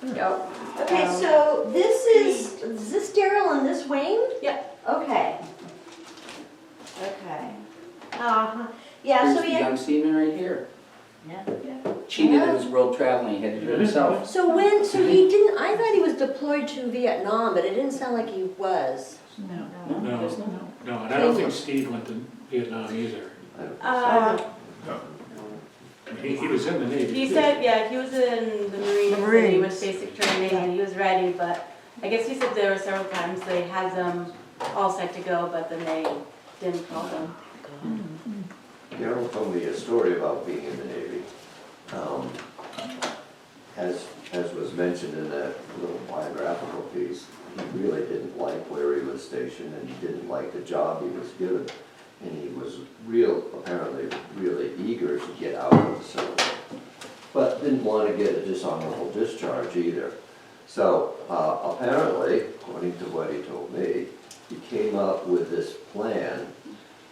Yep. Okay, so is this Darrell and this Wayne? Yep. Okay. Okay. Uh-huh. Yeah, Here's so the he had, young Stephen right here. Yeah. Cheated at his world traveling, he had to do it himself. so he didn't, I thought he was deployed to Vietnam, but it didn't sound like he was. No, no, and I don't think Steve went to Vietnam either. He was in the Navy. He too. said, yeah, he was in the Marines, and he Marines. went basic training, and he was ready, but I guess he said there were several times they had them all set to go, but then they didn't call them. Darrell told me a story about being in the Navy. As was mentioned in that little biographical piece, he really didn't like where he was stationed and he didn't like the job he was given. And he was apparently really eager to get out of the service, but didn't want to get a dishonorable discharge either. So apparently, according to what he told me, he came up with this plan.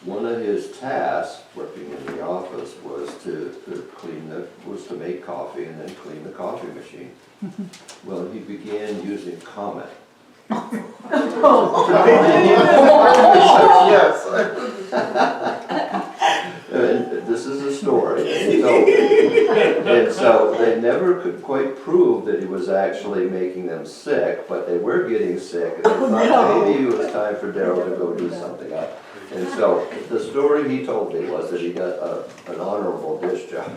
One of his tasks, working in the office, was to make coffee and then clean the coffee machine. Well, he began using Comet. Yes. And this is a story. And so they never could quite prove that he was actually making them sick, but they were getting sick. And they thought maybe it was time for Darrell to go do something. And so the story he told me was that he got an honorable discharge.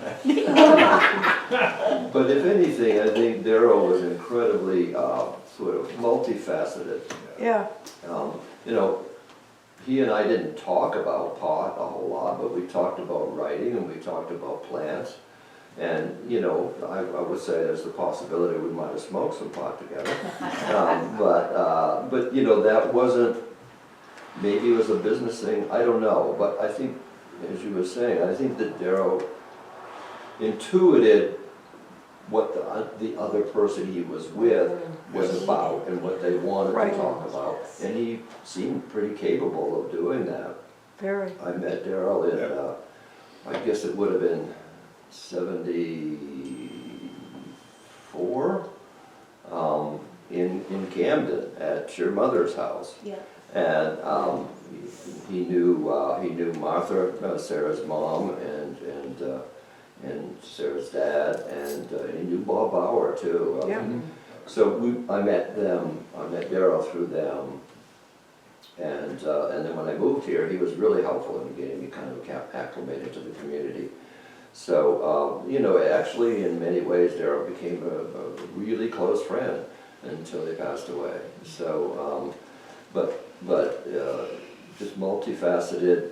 But if anything, I think Darrell was incredibly sort of multifaceted. Yeah. You know, he and I didn't talk about pot a whole lot, but we talked about writing and we talked about plants. And, you know, I would say there's the possibility we might have smoked some pot together. But, you know, that wasn't, maybe it was a business thing, I don't know. But I think, as you were saying, I think that Darrell intuited what the other person he was with was about and what they wanted Right. to talk about. And he seemed pretty capable of doing that. Very. I met Darrell in, I guess it would have been 74, in Camden at your mother's house. Yeah. And he knew Martha, Sarah's mom, and Sarah's dad, and he knew Bob Bauer too. Yeah. So I met Darrell through them, and then when I moved here, he was really helpful in getting me kind of acclimated to the community. So, you know, actually in many ways, Darrell became a really close friend until they passed away. So, but just multifaceted.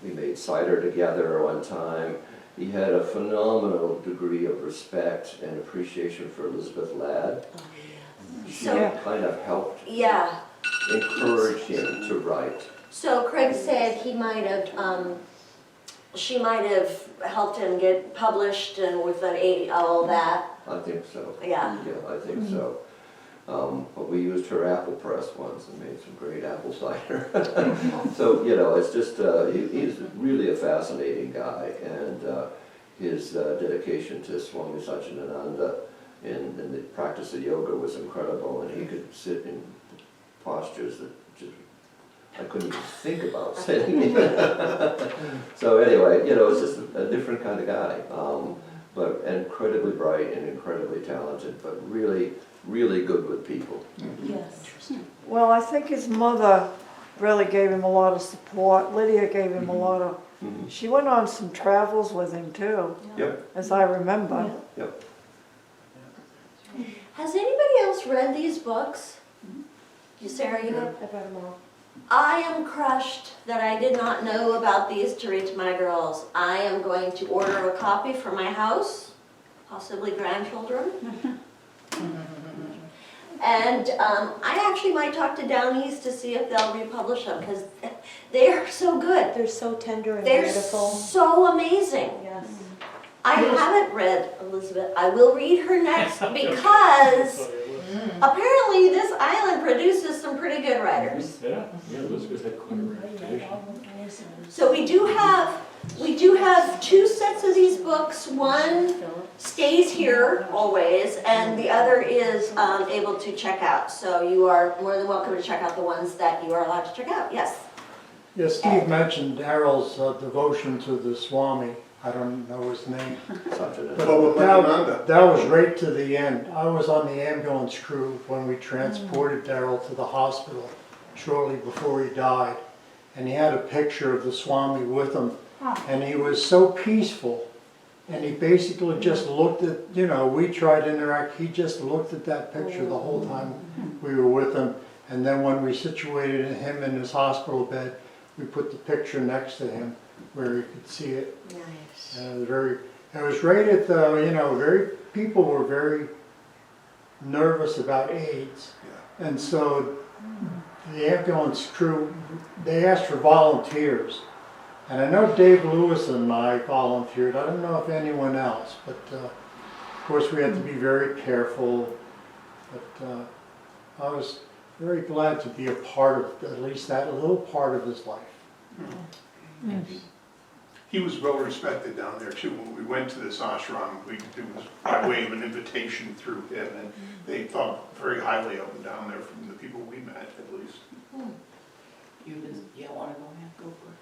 We made cider together one time. He had a phenomenal degree of respect and appreciation for Elizabeth Ladd. She So- kind of helped Yeah, encourage him to write. so Craig said he might have, she might have helped him get published and with all that, I think so. yeah. Yeah, I think so. But we used her apple press once and made some great apple cider. So, you know, it's just, he's really a fascinating guy, and his dedication to Swami Satchidananda in the practice of yoga was incredible, and he could sit in postures that just, I couldn't even think about sitting in. So anyway, you know, it's just a different kind of guy, but incredibly bright and incredibly talented, but really, really good with people. Yes. Well, I think his mother really gave him a lot of support. Lydia gave him a lot of, Mhm. she went on some travels with him too, Yep, as I remember. yep. Has anybody else read these books? You, Sarah, you have? I've read them all. I am crushed that I did not know about these to read to my girls. I am going to order a copy for my house, possibly grandchildren. And I actually might talk to Down East to see if they'll republish them, because they are so good. They're so tender and They're beautiful. so amazing. Yes. I haven't read Elizabeth. I will read her next because apparently this island produces some pretty good writers. Yeah, Elizabeth had quite a reputation. So we do have 2 sets of these books. One stays here always, and the other is able to check out. So you are more than welcome to check out the ones that you are allowed to check out. Yes. Yes, Steve mentioned Darrell's devotion to the Swami. I don't know his name. Satchidananda. But Baba that was right to the end. I was on the ambulance crew when we transported Darrell to the hospital shortly before he died. And he had a picture of the Swami with him. And he was so peaceful. And he basically just looked at, you know, we tried to interact. He just looked at that picture the whole time we were with him. And then when we situated him in his hospital bed, we put the picture next to him where he could see it. Nice. And it was right at the, you know, people were very nervous about AIDS. And so the ambulance crew, they asked for volunteers. And I know Dave Lewis and I volunteered. I don't know if anyone else, but of course we had to be very careful. But I was very glad to be a part of at least that little part of his life. He was well respected down there too. When we went to this ashram, it was by way of an invitation through him, and they thought very highly of him down there from the people we met, at least. You wanna go ahead, go for it.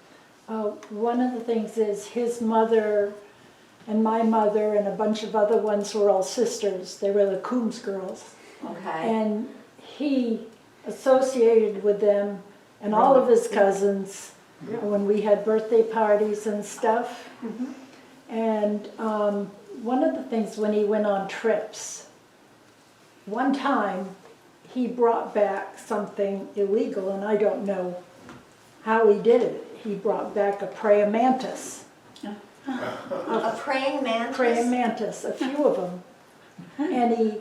One of the things is his mother and my mother and a bunch of other ones were all sisters. They were the Coombs girls. Okay. And he associated with them and all of his cousins when we had birthday parties and stuff. And one of the things when he went on trips, one time he brought back something illegal, and I don't know how he did it. He brought back a praying mantis. A praying mantis? Praying mantis, a few of them. And he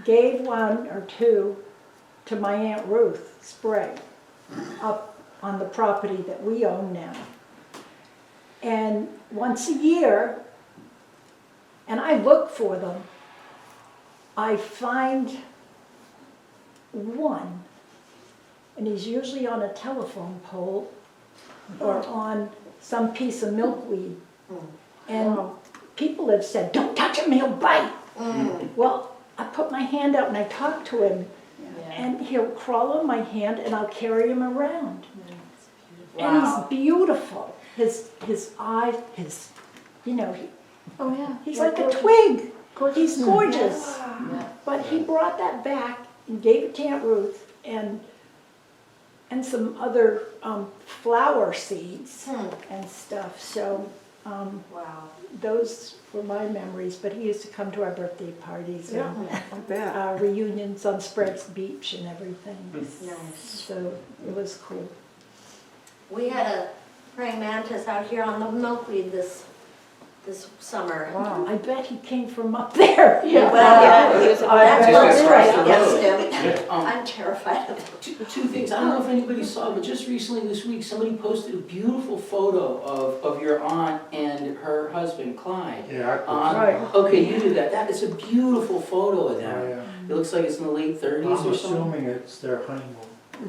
gave 1 or 2 to my Aunt Ruth Sprague up on the property that we own now. And once a year, and I look for them, I find one, and he's usually on a telephone pole or on some piece of milkweed. And people have said, don't touch him, he'll bite. Well, I put my hand out and I talk to him, and he'll crawl on my hand and I'll carry him around. And he's beautiful. His eyes, you know, Oh, yeah. he's like a twig. He's gorgeous. Yeah. But he brought that back and gave it to Aunt Ruth and some other flower seeds and stuff. So Wow. those were my memories. But he used to come to our birthday parties Yeah, and I bet. reunions on Sprague's Beach and everything. Nice. So it was cool. We had a praying mantis out here on the milkweed this summer. Wow. I bet he came from up there. Well, yeah, he was that's Just what's across right the against him. Um, I'm terrified of him. Two things, I don't know if anybody saw, but just recently this week, somebody posted a beautiful photo of your aunt and her husband, Clyde. Yeah, Right. Okay, you did that. That is a beautiful photo of I, them. It looks like it's in the late 30s I'm or something. assuming it's their honeymoon.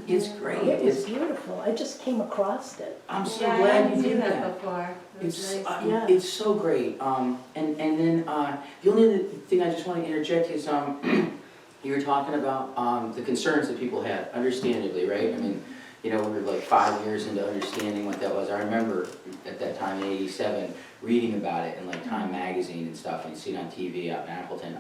It's great. It was beautiful. I just came across it. I'm so Yeah, I glad hadn't you seen did that that. before. It was It's, nice. Yeah. it's so great. And then the only other thing I just want to interject is you were talking about the concerns that people had, understandably, right? I mean, you know, we were like 5 years into understanding what that was. I remember at that time in '87 reading about it in like Time magazine and stuff, and you see it on TV out in Appleton.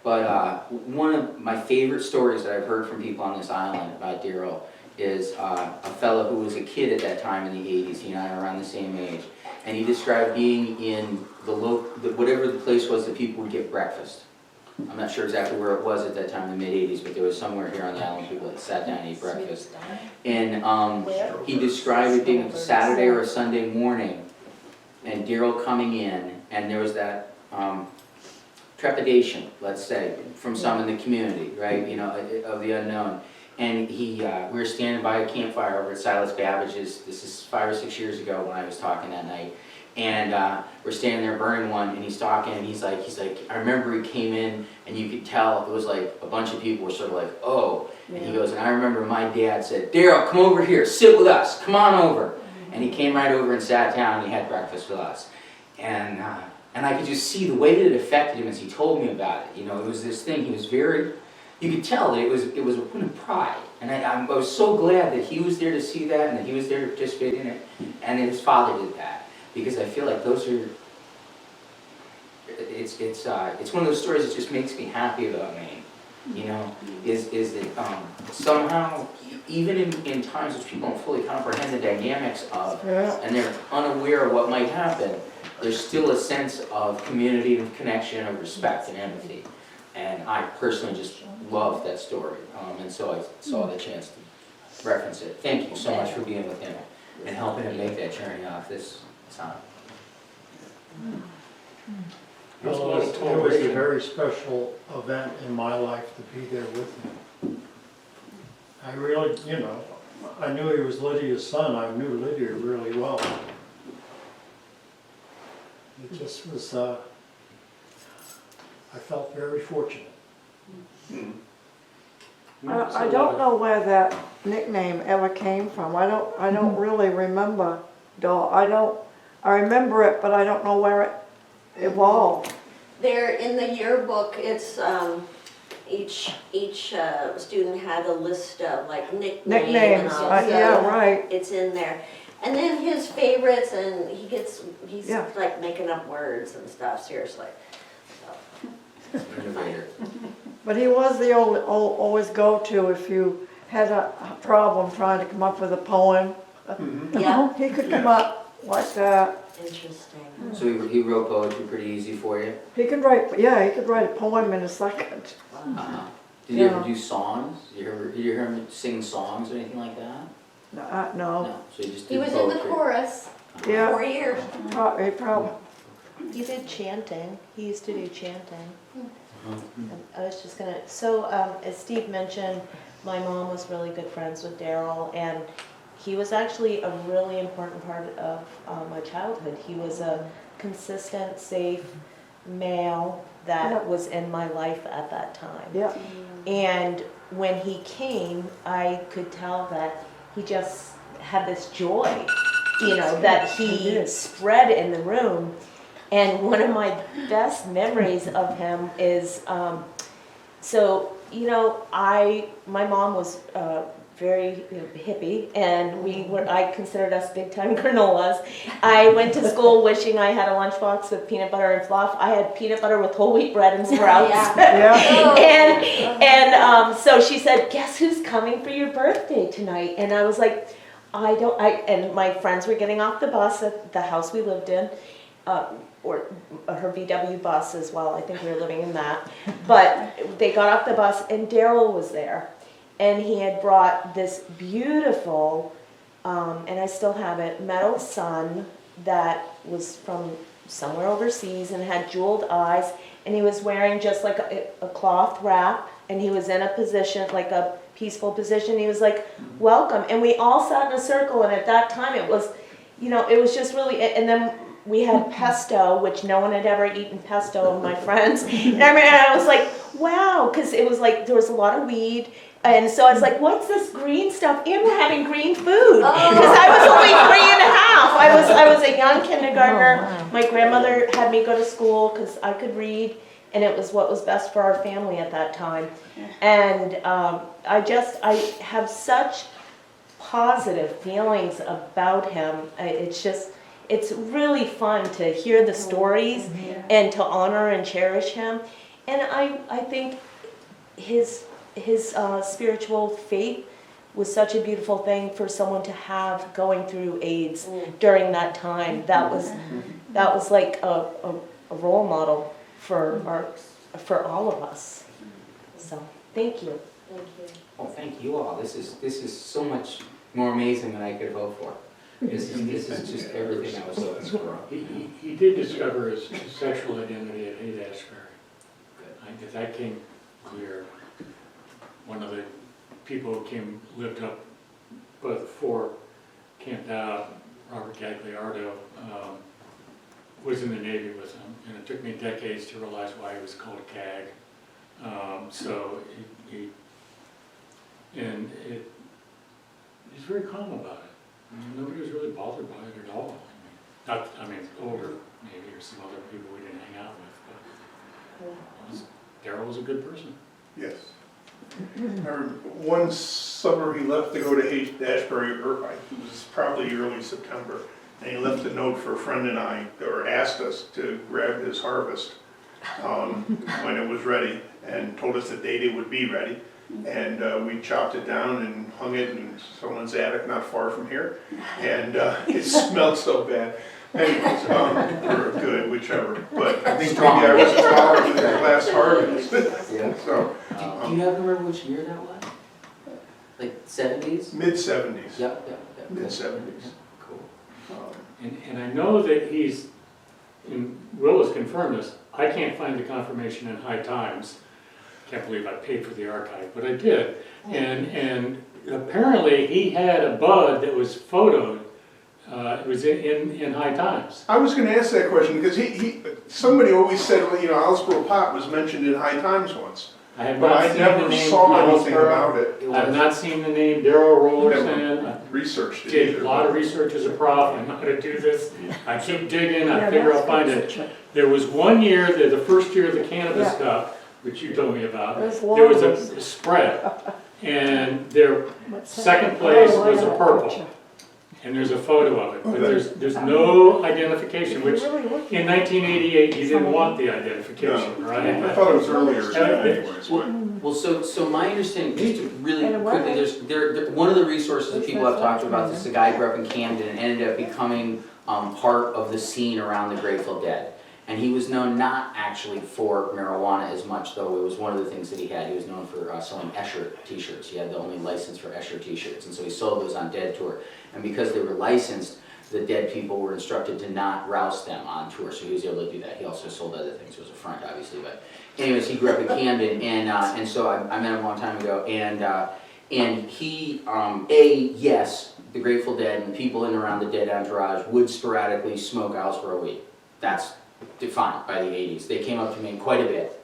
But one of my favorite stories that I've heard from people on this island about Darrell is a fellow who was a kid at that time in the 80s, he and I are around the same age, and he described being in whatever the place was that people would get breakfast. I'm not sure exactly where it was at that time in the mid-80s, but there was somewhere here on the island people that sat down and ate breakfast. And he described it being a Saturday or a Sunday morning, and Darrell coming in, and there was that trepidation, let's say, from some in the community, right, you know, of the unknown. And we were standing by a campfire over at Silas Babbage's, this is 5 or 6 years ago when I was talking that night. And we're standing there burning one, and he's talking, and he's like, I remember he came in, and you could tell it was like a bunch of people were sort of like, oh. And he goes, and I remember my dad said, Darrell, come over here, sit with us, come on over. And he came right over and sat down, and he had breakfast with us. And I could just see the way that it affected him as he told me about it. You know, it was this thing, he was very, you could tell that it was a point of pride. And I was so glad that he was there to see that and that he was there to participate in it. And that his father did that. Because I feel like those are, it's one of those stories that just makes me happy about Maine. You know, is that somehow, even in times which people don't fully comprehend the dynamics of, and they're unaware of what might happen, there's still a sense of community and connection, of respect and empathy. And I personally just love that story. And so I saw the chance to reference it. Thank you so much for being with him and helping him make that journey off this time. Well, it was a very special event in my life to be there with him. I really, you know, I knew he was Lydia's son. I knew Lydia really well. It just was, I felt very fortunate. I don't know where that nickname ever came from. I don't really remember, I remember it, but I don't know where it evolved. There, in the yearbook, it's, each student had a list of like nicknames and Nicknames, all, yeah, so right. it's in there. And then his favorites, and he's Yeah. like making up words and stuff, seriously. Innovator. But he was the always go-to if you had a problem trying to come up with a poem. Yeah, He could come up like that. interesting. So he wrote poetry pretty easy for you? He could write a poem in a second. Did you ever Yeah. do songs? Did you hear him sing songs or anything like that? No, No, so he just He did was poetry. in the chorus. yeah, 4 years. probably. He did chanting. He used to do chanting. Mhm. And I was just gonna, as Steve mentioned, my mom was really good friends with Darrell, and he was actually a really important part of my childhood. He was a consistent, safe male that Yeah. was in my life at that time. Yeah, And when he came, I could tell that he just had this joy, you know, that He he did. spread in the room. And one of my best memories of him is, so, you know, my mom was very hippie, and I considered us big time granolas. I went to school wishing I had a lunchbox with peanut butter and fluff. I had peanut butter with whole wheat bread and sprouts. And so she said, "Guess who's coming for your birthday tonight?" And I was like, and my friends were getting off the bus at the house we lived in, or her VW bus as well. I think we were living in that. But they got off the bus, and Darrell was there. And he had brought this beautiful, and I still have it, metal sun that was from somewhere overseas and had jeweled eyes. And he was wearing just like a cloth wrap, and he was in a position, like a peaceful position. He was like, "Welcome." And we all sat in a circle, and at that time it was, you know, it was just really, and then we had pesto, which no one had ever eaten pesto of my friends. And I was like, wow, because it was like, there was a lot of weed. And so I was like, what's this green stuff? And we're having green food. Because I was only 3.5. I was a young kindergartner. Oh, wow. My grandmother had me go to school because I could read, and it was what was best for our family at that time. And I have such positive feelings about him. It's really fun to hear the stories and to honor and cherish him. And I think his spiritual faith was such a beautiful thing for someone to have going through AIDS during that time. That was like a role model for all of us. So thank you. Thank you. Well, thank you all. This is so much more amazing than I could have hoped for. This is just everything I was looking for. He did discover his sexual identity at Haight-Ashbury. Because that came clear. One of the people who lived up by the fort, camped out, Robert Gagliardo, was in the Navy with him. And it took me decades to realize why he was called CAG. He's very calm about it. Nobody was really bothered by it at all. Older maybe, or some other people we didn't hang out with, but Darrell was a good person. Yes. I remember one summer he left to go to Haight-Ashbury, it was probably early September, and he left a note for a friend and I, or asked us to grab his harvest when it was ready, and told us the date it would be ready. And we chopped it down and hung it in someone's attic not far from here, and it smelled so bad. Anyways, or good, whichever. But I think maybe I was involved with the last harvest. Yeah. So, Do you happen to remember which year that was? Like 70s? mid-70s. Yep. Mid-70s. Cool. And I know that and Will has confirmed this, I can't find the confirmation in High Times. Can't believe I paid for the archive, but I did. And apparently he had a bud that was photoed. It was in High Times. I was going to ask that question because somebody always said, well, you know, Owlsboro Pot was mentioned in High Times once. I have But not I seen never the name saw anything Owlsboro. about it. I have not seen the name Darrell Rolerson. Never researched it Did either. a lot of research as a prof. I know how to do this. I keep digging. I figure I'll find it. There was one year, the first year of the cannabis stuff, which you told me about. There was a spread, and their second place was a purple. And there's a photo of it, but there's no identification, which in 1988 you didn't want the identification, right? I thought it was earlier anyways. But Well, so my understanding, just to really quickly, one of the resources that people have talked about, this is a guy who grew up in Camden and ended up becoming part of the scene around the Grateful Dead. And he was known not actually for marijuana as much, though it was one of the things that he had. He was known for selling Escher t-shirts. He had the only license for Escher t-shirts, and so he sold those on Dead Tour. And because they were licensed, the Dead people were instructed to not rouse them on tour, so he was able to do that. He also sold other things. It was a front, obviously, but anyways, he grew up in Camden, and so I met him a long time ago, and he, yes, the Grateful Dead and people in and around the Dead entourage would sporadically smoke Owlsboro weed. That's defined by the 80s. They came up to me quite a bit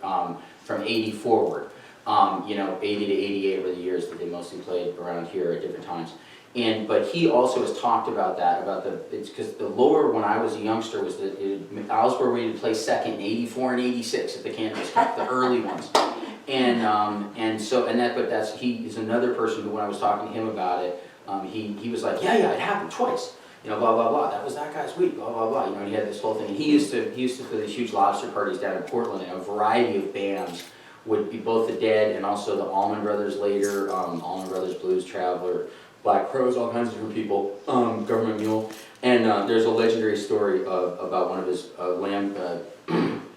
from 80 forward. You know, 80 to 88 were the years that they mostly played around here at different times. But he also has talked about that, it's because the lore when I was a youngster was that Islesboro we would play second in 84 and 86 at the Cannabis Cup, the early ones. But he's another person who, when I was talking to him about it, he was like, yeah, it happened twice. You know, blah, blah, blah, that was that guy's week, blah, blah, blah. You know, he had this whole thing. And he used to throw these huge lobster parties down in Portland, and a variety of bands would be both the Dead and also the Allman Brothers later, Allman Brothers Blues Traveler, Black Crows, all kinds of different people, Government Mule. And there's a legendary story about one of his lamb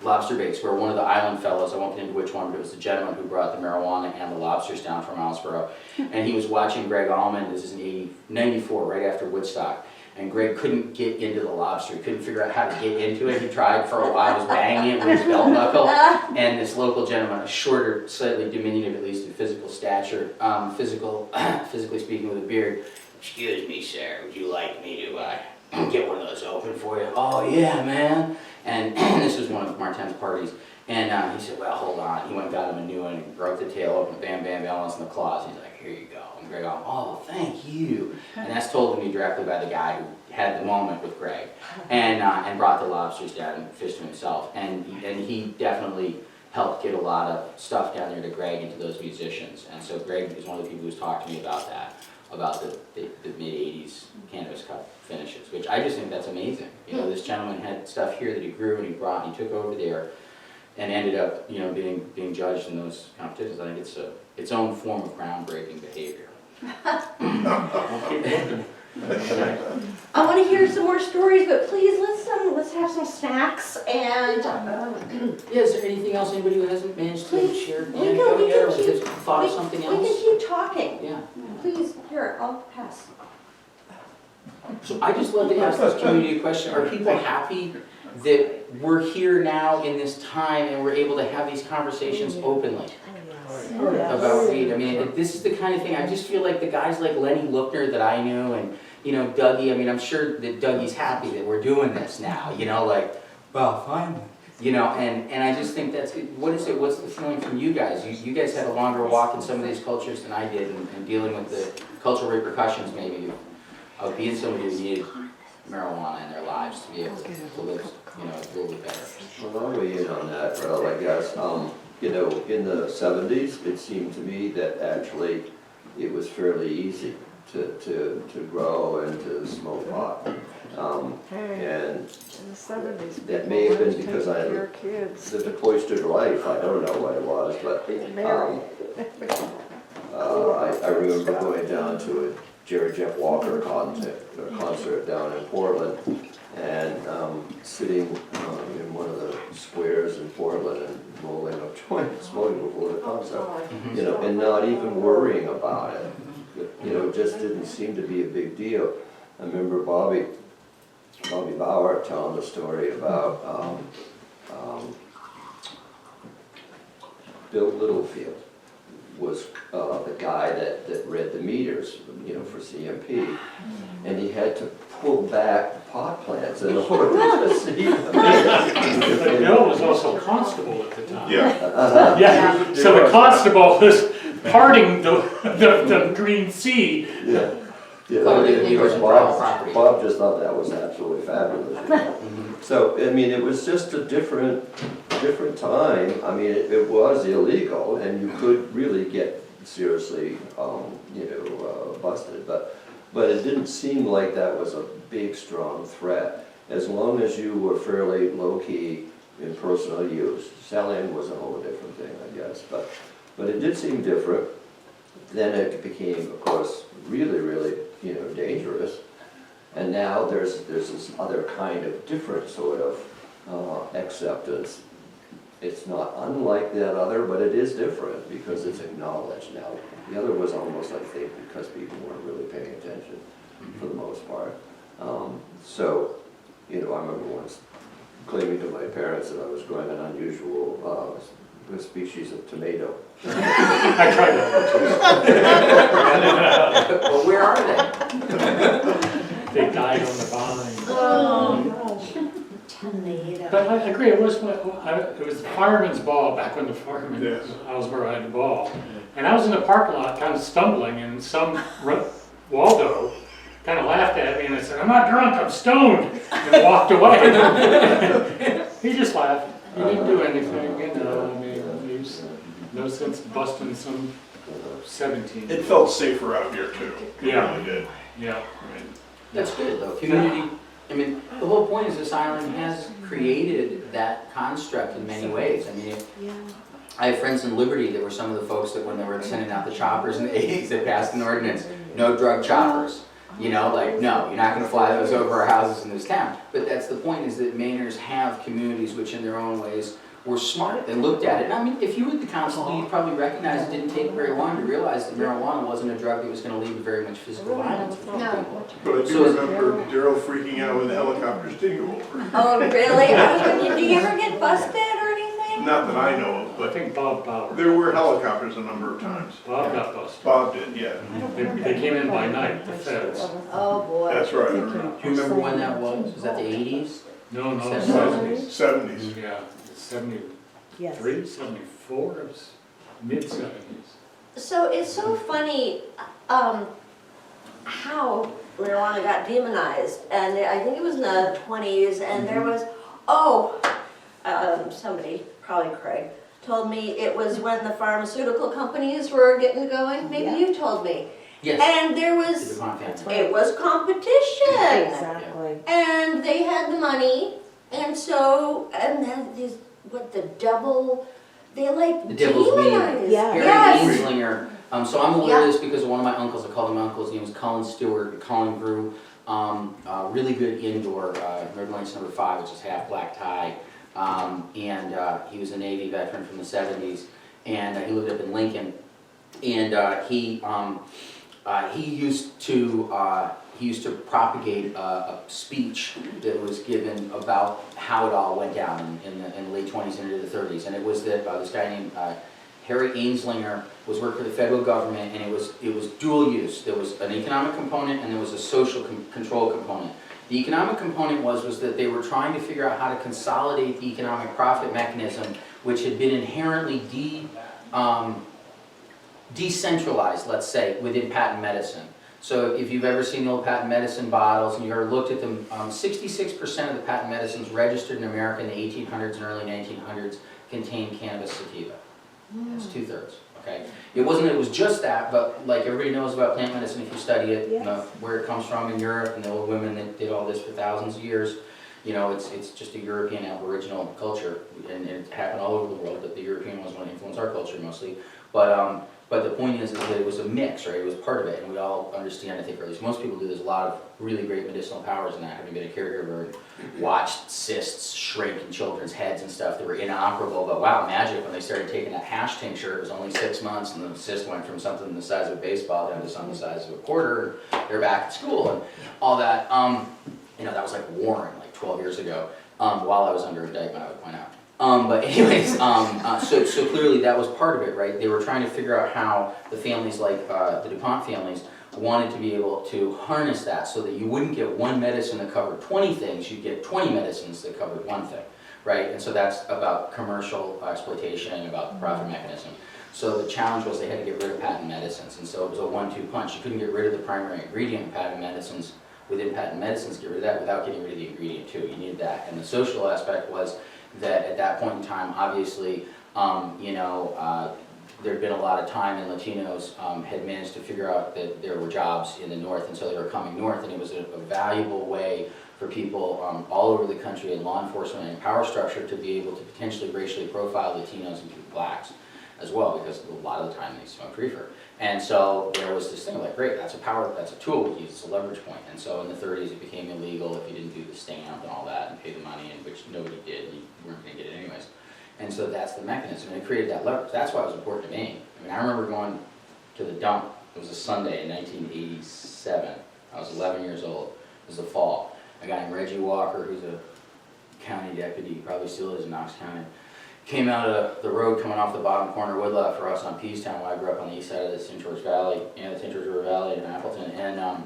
lobster baits where one of the island fellows, I won't get into which one, but it was the gentleman who brought the marijuana and the lobsters down from Islesboro. And he was watching Greg Allman, this is in 94, right after Woodstock. And Greg couldn't get into the lobster. He couldn't figure out how to get into it. He tried for a while, was banging it with his belt buckle. And this local gentleman, a shorter, slightly diminutive, at least in physical stature, physically speaking with a beard, excuse me, sir, would you like me to get one of those open for you? Oh, yeah, man. And this was one of Martin's parties. And he said, well, hold on. He went and got him a new one and broke the tail open, bam, bam, balance in the claws. He's like, here you go. And Greg, oh, thank you. And that's told to me directly by the guy who had the moment with Greg and brought the lobsters down and fished them himself. And he definitely helped get a lot of stuff down there to Greg and to those musicians. And so Greg is one of the people who's talked to me about that, about the mid-'80s Cannabis Cup finishes, which I just think that's amazing. You know, this gentleman had stuff here that he grew and he brought and he took over there and ended up, you know, being judged in those competitions. I think it's its own form of groundbreaking behavior. I want to hear some more stories, but please let's have some snacks and. Yeah, is there anything else anybody who hasn't managed to share? We can Thought of something else? We can keep talking. Yeah. Please, here, I'll pass. So I just love to ask this community a question. Are people happy that we're here now in this time and we're able to have these conversations openly about weed? I mean, this is the kind of thing, I just feel like the guys like Lenny Lookner that I knew and, you know, Dougie, I mean, I'm sure that Dougie's happy that we're doing this now, you know, like, well, finally. You know, and I just think that's, what's the feeling from you guys? You guys had a longer walk in some of these cultures than I did and dealing with the cultural repercussions maybe of being somebody who needed marijuana in their lives to be able to live, you know, a little bit better. Well, I'll weigh in on that, Darrell, I guess. You know, in the 70s, it seemed to me that actually it was fairly easy to grow and to smoke pot. And In the 70s, that may have been because I your kids. lived a cloistered life. I don't know what it was, but Being married. I remember going down to a Jerry Jeff Walker concert down in Portland and sitting in one of the squares in Portland and rolling a joint and smoking before the concert, you know, and not even worrying about it. You know, it just didn't seem to be a big deal. I remember Bobby Bauer telling the story about Bill Littlefield was the guy that read the meters, you know, for CMP, and he had to pull back pot plants in order to see them. But Bill was also constable at the time. Yeah. Yeah, so the constable was parting the Green Sea. Yeah. Yeah, Oh, I mean, he was because in private property. Bob just thought that was absolutely fabulous. You know? So, I mean, it was just a different time. I mean, it was illegal and you could really get seriously, busted. But it didn't seem like that was a big, strong threat. As long as you were fairly low-key in personal use. Selling was a whole different thing, I guess. But it did seem different. Then it became, of course, really, really, you know, dangerous. And now there's this other kind of different sort of acceptance. It's not unlike that other, but it is different because it's acknowledged now. The other was almost, I think, because people weren't really paying attention for the most part. So, you know, I remember once claiming to my parents that I was growing an unusual species of tomato. I tried that. Well, where are they? They died on the vine. Oh, gosh. Tomato. But I agree, it was the fireman's ball, back when the fireman, Yes. Owlsboro had the ball. And I was in the parking lot, kind of stumbling, and Waldo kind of laughed at me, and I said, "I'm not drunk, I'm stoned," and walked away. He just laughed, he didn't do anything, you know, I mean, he's no sense busting some 17. It felt safer out here too. It Yeah. really did. Yeah. I mean, That's good though, community, I mean, the whole point is this island has created that construct in many ways. I mean, Yeah. I have friends in Liberty that were some of the folks that when they were sending out the choppers in the 80s, they passed an ordinance, no drug choppers. You know, like, no, you're not gonna fly those over our houses in this town. But that's the point, is that Mainers have communities which in their own ways were smart. They looked at it. I mean, if you were at the council, you'd probably recognize it didn't take very long to realize that marijuana wasn't a drug that was gonna lead to very much physical violence for people. But I do remember Darrell freaking out when the helicopters did go over. Oh, really? I was wondering, do you ever get busted or anything? Not that I know of, I but think Bob Bauer. there were helicopters a number of times. Bob got busted. Bob did, yeah. They came in by night, the feds. Oh, boy. That's right. Do you remember when that was? Was that the 80s? No, 70s. 70s. Yeah, 73, Yes. 74, it was mid-70s. So it's so funny how marijuana got demonized, and I think it was in the 20s, and there was, somebody, probably Craig, told me it was when the pharmaceutical companies were getting going. Maybe Yeah. you told me. Yes. And there The was, DuPont family. it was competition, Exactly. and they had the money, and so, and then these, what, the devil, they like The devil's weed. demonized. Yeah. Harry Yes. Ainslinger. So I'm aware of this because of one of my uncles. I call him uncle. His name was Colin Stewart. Colin grew really good indoor Red Lights number 5, which is half black tie. And he was a Navy veteran from the 70s, and he lived up in Lincoln. And he used to propagate a speech that was given about how it all went down in the late 20s and into the 30s. And it was that this guy named Harry Ainslinger was working for the federal government, and it was dual use. There was an economic component and there was a social control component. The economic component was that they were trying to figure out how to consolidate the economic profit mechanism, which had been inherently decentralized, let's say, within patent medicine. So if you've ever seen the old patent medicine bottles and you've ever looked at them, 66% of the patent medicines registered in America in the 1800s and early 1900s contained cannabis sativa. It's 2/3, okay? It was just that, but like everybody knows about plant medicine if you study it, you know, where it comes from in Europe and the old women that did all this for thousands of years. You know, it's just a European Aboriginal culture, and it happened all over the world, but the European ones want to influence our culture mostly. But the point is that it was a mix, right? It was part of it, and we all understand, I think, or at least most people do, there's a lot of really great medicinal powers in that, having been a caregiver and watched cysts shrink in children's heads and stuff that were inoperable, but wow, magic, when they started taking that hash tincture, it was only 6 months, and the cyst went from something the size of a baseball down to something the size of a quarter, and they're back at school, and all that. You know, that was like Warren, like 12 years ago, while I was under indictment, I would point out. But anyways, so clearly that was part of it, right? They were trying to figure out how the families like the DuPont families wanted to be able to harness that so that you wouldn't get one medicine that covered 20 things, you'd get 20 medicines that covered one thing, right? And so that's about commercial exploitation, about the profit mechanism. So the challenge was they had to get rid of patent medicines, and so it was a 1-2 punch. You couldn't get rid of the primary ingredient in patent medicines within patent medicines, get rid of that without getting rid of the ingredient too. You needed that. And the social aspect was that at that point in time, obviously, there'd been a lot of time, and Latinos had managed to figure out that there were jobs in the north, and so they were coming north, and it was a valuable way for people all over the country in law enforcement and power structure to be able to potentially racially profile Latinos and blacks as well, because a lot of the time they smoked reefer. And so there was this thing like, great, that's a tool we use, it's a leverage point. And so in the 30s it became illegal if you didn't do the stamp and all that and pay the money, and which nobody did, and you weren't going to get it anyways. And so that's the mechanism, and it created that leverage. That's why it was important to me. I mean, I remember going to the dump, it was a Sunday in 1987. I was 11 years old, it was the fall. A guy named Reggie Walker, who's a county deputy, probably still is in Knox County, came out of the road coming off the bottom corner woodlot for us on Peacetown, where I grew up on the east side of the St. George Valley, the St. George River Valley in Appleton, and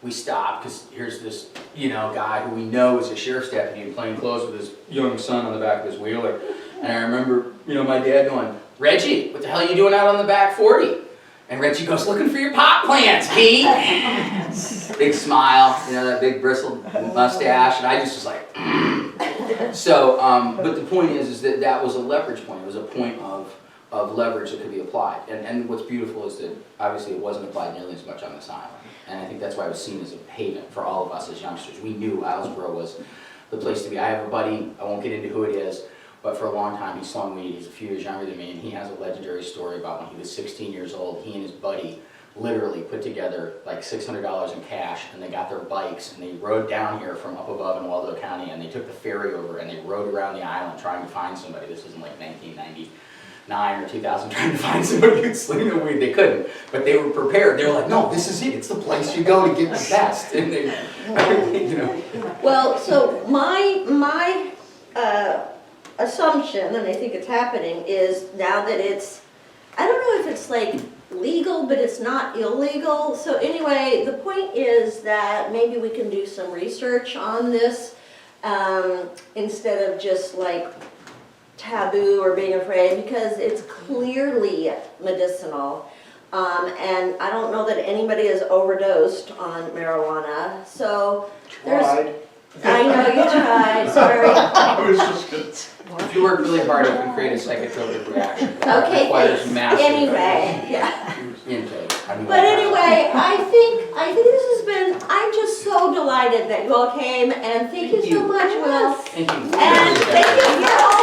we stop, because here's this, guy who we know is a sheriff's deputy in plain clothes with his young son on the back of his wheeler. And I remember, my dad going, "Reggie, what the hell are you doing out on the back 40? And Reggie goes, "Looking for your pot plants, Pete." Big smile, that big bristled mustache, and I just was like, So, but the point is that was a leverage point. It was a point of leverage that could be applied. And what's beautiful is that obviously it wasn't applied nearly as much on this island. And I think that's why it was seen as a haven for all of us as youngsters. We knew Islesboro was the place to be. I have a buddy, I won't get into who it is, but for a long time he slung weed. He's a few years younger than me, and he has a legendary story about when he was 16 years old, he and his buddy literally put together like $600 in cash, and they got their bikes and they rode down here from up above in Waldo County, and they took the ferry over and they rode around the island trying to find somebody. This was in like 1999 or 2000, trying to find somebody who'd sling the weed. They couldn't, but they were prepared. They were like, "No, this is it. It's the place you go to get the best." And they, Well, so my assumption, and I think it's happening, is now that it's, I don't know if it's like legal, but it's not illegal. So anyway, the point is that maybe we can do some research on this instead of just like taboo or being afraid, because it's clearly medicinal. And I don't know that anybody has overdosed on marijuana. So there's, I know you tried, sorry. I was just gonna. if you work really hard, you can create a psychotropic reaction. It Okay, requires thanks. massive Anyway, yeah. intake. But anyway, I think this has been, I'm just so delighted that you all came, and thank you so much, Will. Thank you. And thank you for all